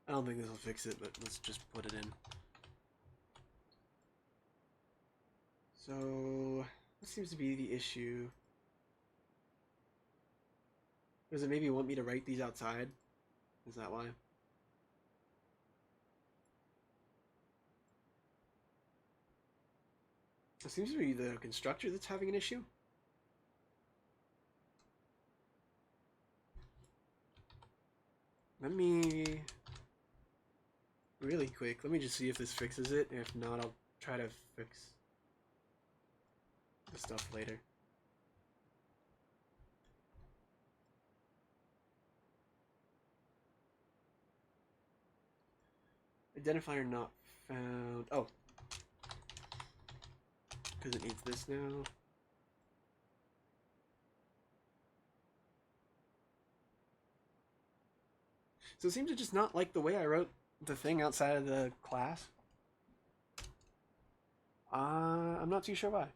S1: I don't think this will fix it, but let's just put it in. So, what seems to be the issue? Does it maybe want me to write these outside? Is that why? It seems to be the constructor that's having an issue. Let me really quick, let me just see if this fixes it. If not, I'll try to fix the stuff later. Identifier not found. Oh, because it needs this now. So it seems to just not like the way I wrote the thing outside of the class. I'm not too sure why.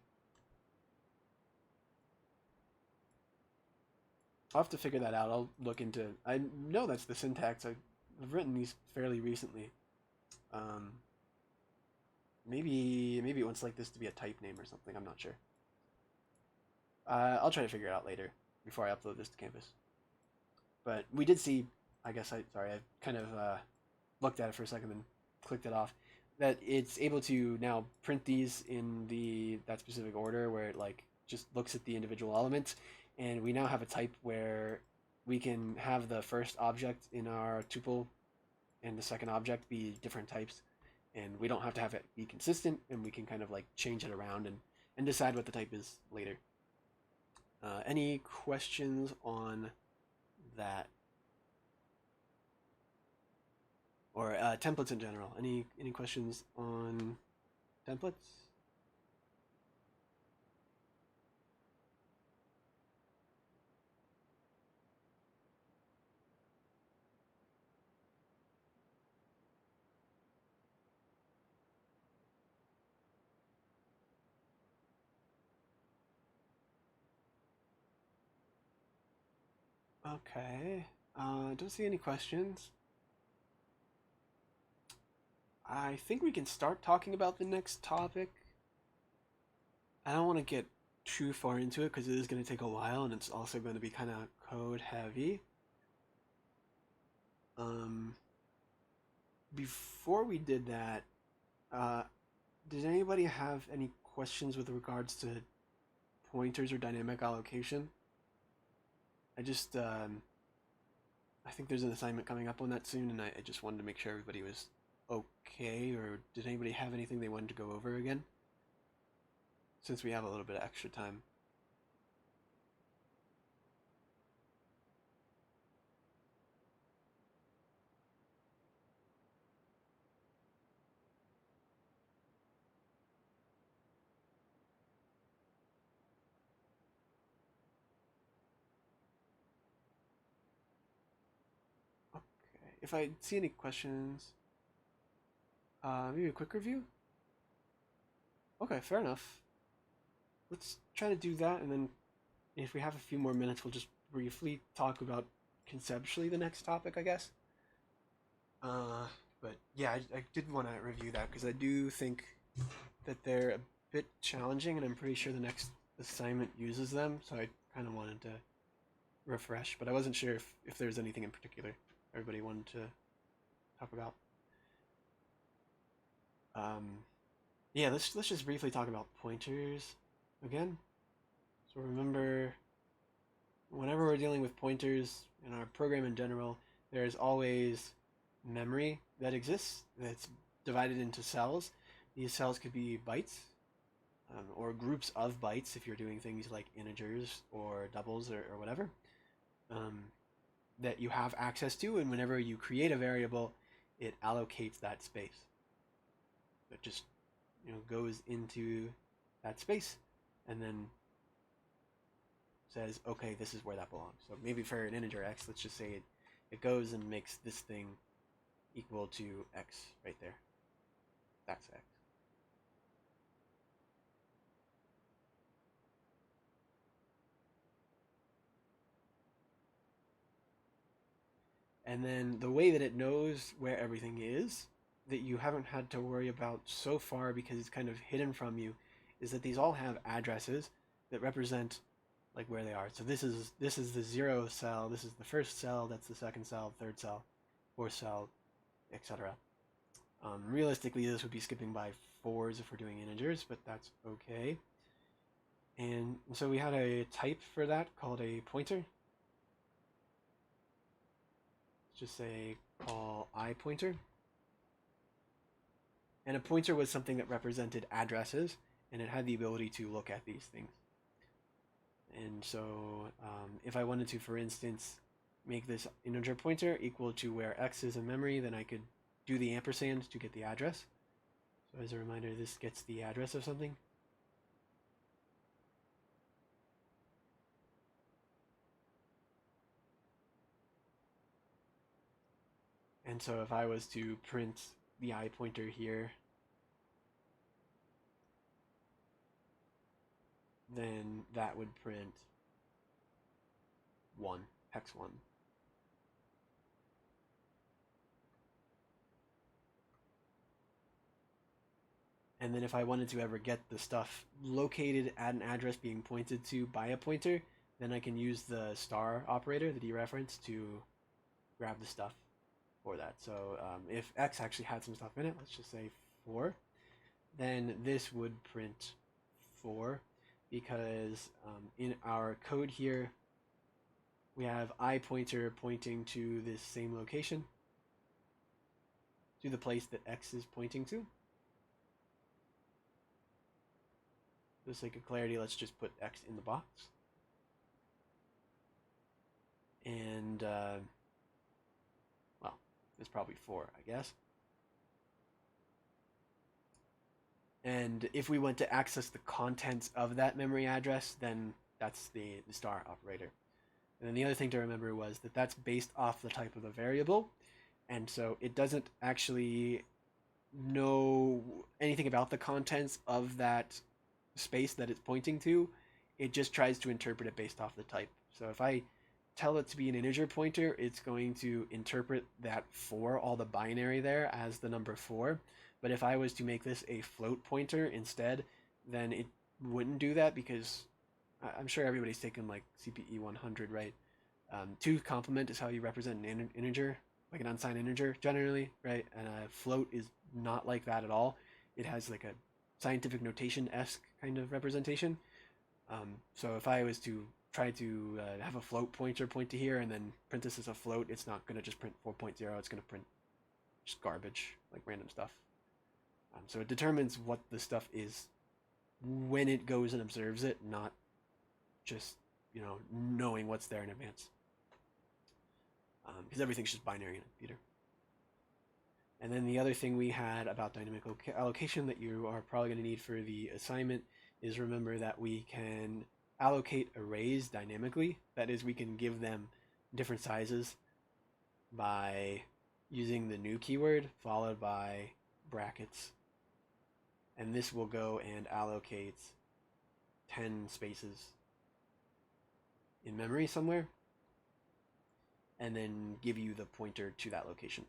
S1: I'll have to figure that out. I'll look into it. I know that's the syntax. I've written these fairly recently. Maybe it wants like this to be a type name or something. I'm not sure. I'll try to figure it out later before I upload this to Canvas. But we did see, I guess I kind of looked at it for a second and clicked it off, that it's able to now print these in that specific order where it like just looks at the individual elements, and we now have a type where we can have the first object in our tuple and the second object be different types, and we don't have to have it be consistent, and we can kind of like change it around and decide what the type is later. Any questions on that? Or templates in general. Any questions on templates? Okay. Don't see any questions. I think we can start talking about the next topic. I don't want to get too far into it because it is going to take a while and it's also going to be kind of code heavy. Before we did that, uh, did anybody have any questions with regards to pointers or dynamic allocation? I just, I think there's an assignment coming up on that soon, and I just wanted to make sure everybody was okay, or did anybody have anything they wanted to go over again? Since we have a little bit of extra time. Okay, if I see any questions, maybe a quick review? Okay, fair enough. Let's try to do that, and then if we have a few more minutes, we'll just briefly talk about conceptually the next topic, I guess. Uh, but yeah, I did want to review that because I do think that they're a bit challenging, and I'm pretty sure the next assignment uses them, so I kind of wanted to refresh, but I wasn't sure if there's anything in particular everybody wanted to talk about. Um, yeah, let's just briefly talk about pointers again. So remember, whenever we're dealing with pointers in our program in general, there's always memory that exists that's divided into cells. These cells could be bytes or groups of bytes if you're doing things like integers or doubles or whatever um, that you have access to. And whenever you create a variable, it allocates that space. It just goes into that space and then says, okay, this is where that belongs. So maybe for an integer x, let's just say it goes and makes this thing equal to x right there. That's x. And then the way that it knows where everything is, that you haven't had to worry about so far because it's kind of hidden from you, is that these all have addresses that represent like where they are. So this is the 0 cell, this is the first cell, that's the second cell, third cell, fourth cell, etc. Realistically, this would be skipping by 4s if we're doing integers, but that's okay. And so we had a type for that called a pointer. Let's just say call iPointer. And a pointer was something that represented addresses, and it had the ability to look at these things. And so if I wanted to, for instance, make this integer pointer equal to where x is in memory, then I could do the ampersand to get the address. So as a reminder, this gets the address of something. And so if I was to print the I pointer here, then that would print 1, hex 1. And then if I wanted to ever get the stuff located at an address being pointed to by a pointer, then I can use the star operator, the dereference, to grab the stuff for that. So if x actually had some stuff in it, let's just say 4, then this would print 4 because in our code here, we have I pointer pointing to this same location, to the place that x is pointing to. For the sake of clarity, let's just put x in the box. And, well, it's probably 4, I guess. And if we want to access the contents of that memory address, then that's the star operator. And then the other thing to remember was that that's based off the type of the variable. And so it doesn't actually know anything about the contents of that space that it's pointing to. It just tries to interpret it based off the type. So if I tell it to be an integer pointer, it's going to interpret that 4, all the binary there, as the number 4. But if I was to make this a float pointer instead, then it wouldn't do that because I'm sure everybody's taken like CPE 100, right? 2 complement is how you represent an integer, like an unsigned integer generally, right? And a float is not like that at all. It has like a scientific notation-esque kind of representation. So if I was to try to have a float pointer point to here and then print this as a float, it's not going to just print 4.0, it's going to print just garbage, like random stuff. So it determines what the stuff is when it goes and observes it, not just, knowing what's there in advance. Because everything's just binary in a computer. And then the other thing we had about dynamic allocation that you are probably going to need for the assignment is remember that we can allocate arrays dynamically. That is, we can give them different sizes by using the new keyword followed by brackets. And this will go and allocate 10 spaces in memory somewhere, and then give you the pointer to that location.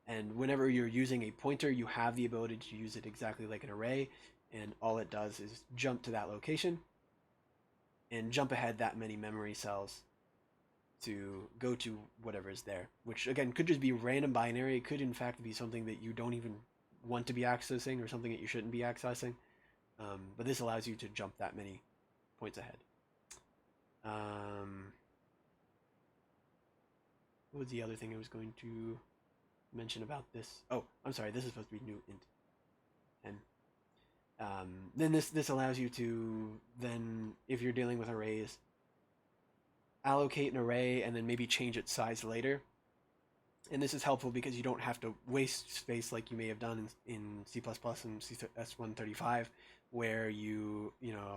S1: And whenever you're using a pointer, you have the ability to use it exactly like an array, and all it does is jump to that location and jump ahead that many memory cells to go to whatever is there, which again could just be random binary. It could in fact be something that you don't even want to be accessing or something that you shouldn't be accessing. But this allows you to jump that many points ahead. What was the other thing I was going to mention about this? Oh, I'm sorry, this is supposed to be new int 10. Then this allows you to then, if you're dealing with arrays, allocate an array and then maybe change its size later. And this is helpful because you don't have to waste space like you may have done in C++ and CS135, where you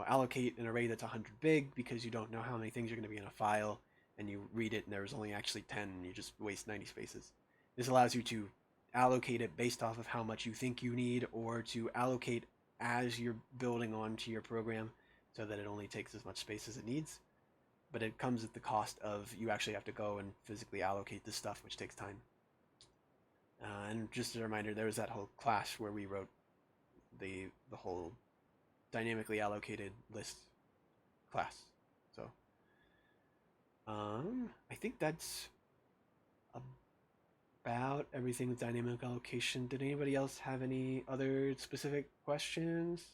S1: allocate an array that's 100 big because you don't know how many things are going to be in a file, and you read it and there's only actually 10 and you just waste 90 spaces. This allows you to allocate it based off of how much you think you need, or to allocate as you're building onto your program so that it only takes as much space as it needs. But it comes at the cost of you actually have to go and physically allocate this stuff, which takes time. And just a reminder, there was that whole class where we wrote the whole dynamically allocated list class. So I think that's about everything with dynamic allocation. Did anybody else have any other specific questions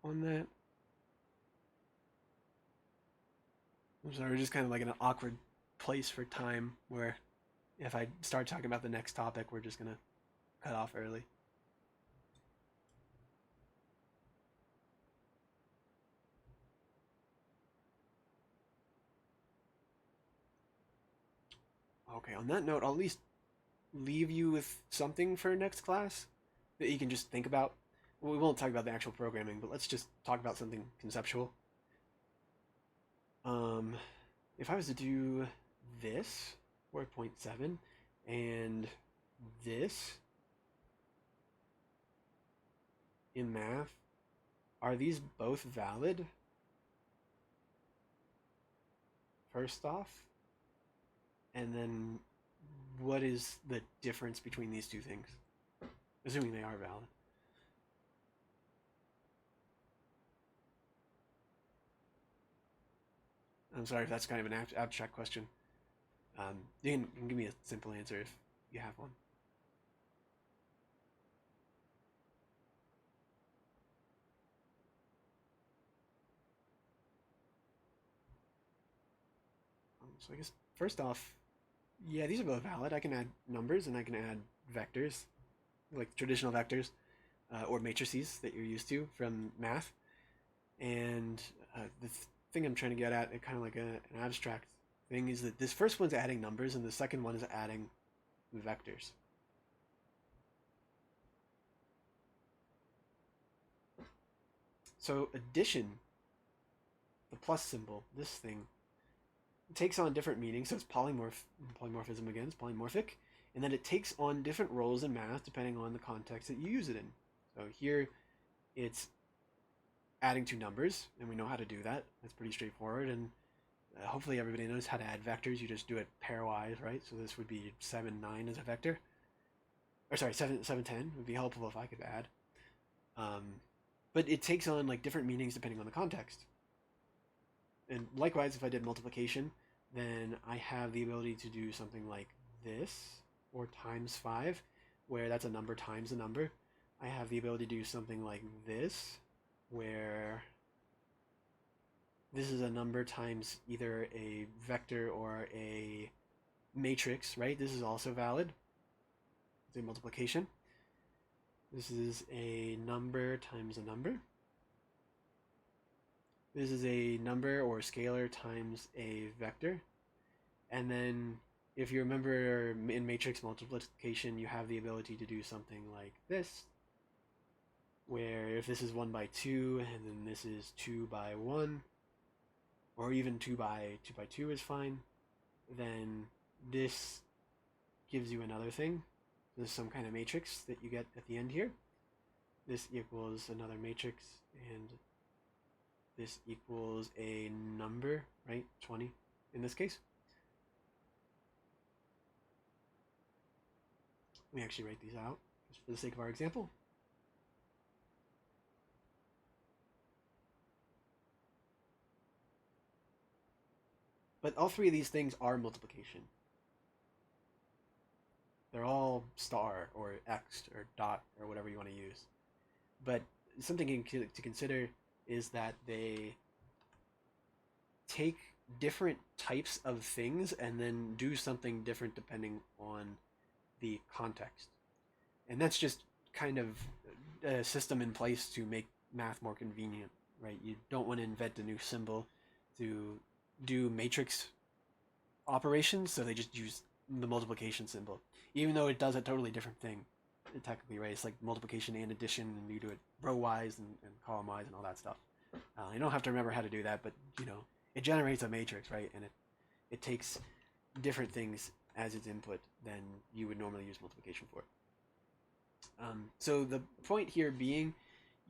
S1: on that? I'm sorry, we're just kind of like in an awkward place for time where if I start talking about the next topic, we're just going to cut off early. Okay, on that note, I'll at least leave you with something for next class that you can just think about. Well, we won't talk about the actual programming, but let's just talk about something conceptual. If I was to do this 4.7 and this in math, are these both valid? First off, and then what is the difference between these two things, assuming they are valid? I'm sorry if that's kind of an abstract question. You can give me a simple answer if you have one. So I guess first off, yeah, these are both valid. I can add numbers and I can add vectors, like traditional vectors, or matrices that you're used to from math. And the thing I'm trying to get at, kind of like an abstract thing, is that this first one's adding numbers and the second one is adding vectors. So addition, the plus symbol, this thing, takes on different meanings. So it's polymorphism again, it's polymorphic. And then it takes on different roles in math depending on the context that you use it in. So here it's adding two numbers, and we know how to do that. That's pretty straightforward. And hopefully everybody knows how to add vectors. You just do it pairwise, right? So this would be 7, 9 as a vector. Or sorry, 7, 7, 10 would be helpful if I could add. but it takes on like different meanings depending on the context. And likewise, if I did multiplication, then I have the ability to do something like this, or times 5, where that's a number times a number. I have the ability to do something like this, where this is a number times either a vector or a matrix, right? This is also valid. It's a multiplication. This is a number times a number. This is a number or scalar times a vector. And then if you remember in matrix multiplication, you have the ability to do something like this, where if this is 1 by 2 and then this is 2 by 1, or even 2 by 2 is fine, then this gives you another thing. There's some kind of matrix that you get at the end here. This equals another matrix, and this equals a number, right? 20 in this case. Let me actually write these out just for the sake of our example. But all three of these things are multiplication. They're all star or X or dot or whatever you want to use. But something to consider is that they take different types of things and then do something different depending on the context. And that's just kind of a system in place to make math more convenient, right? You don't want to invent a new symbol to do matrix operations, so they just use the multiplication symbol, even though it does a totally different thing. Technically, right? It's like multiplication and addition, and you do it row-wise and column-wise and all that stuff. You don't have to remember how to do that, but it generates a matrix, right? And it takes different things as its input than you would normally use multiplication for. So the point here being,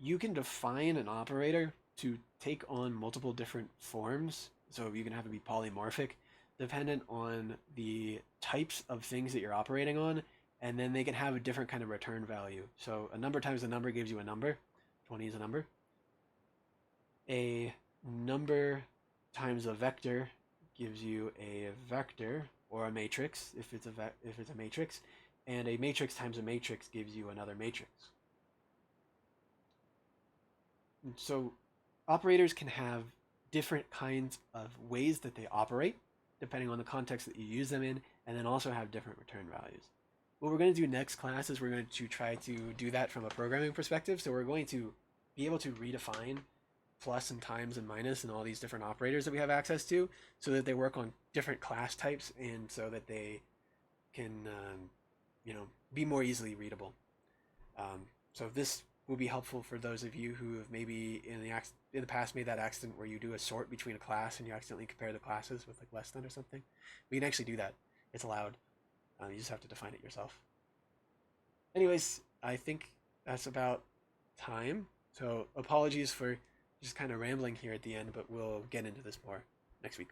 S1: you can define an operator to take on multiple different forms. So you can have it be polymorphic, dependent on the types of things that you're operating on, and then they can have a different kind of return value. So a number times a number gives you a number. 20 is a number. A number times a vector gives you a vector or a matrix if it's a matrix, and a matrix times a matrix gives you another matrix. So operators can have different kinds of ways that they operate depending on the context that you use them in, and then also have different return values. What we're going to do next class is we're going to try to do that from a programming perspective. So we're going to be able to redefine plus and times and minus and all these different operators that we have access to, so that they work on different class types and so that they can be more easily readable. So this will be helpful for those of you who have maybe in the past made that accident where you do a sort between a class and you accidentally compare the classes with like less than or something. We can actually do that. It's allowed. You just have to define it yourself. Anyways, I think that's about time. So apologies for just kind of rambling here at the end, but we'll get into this more next week.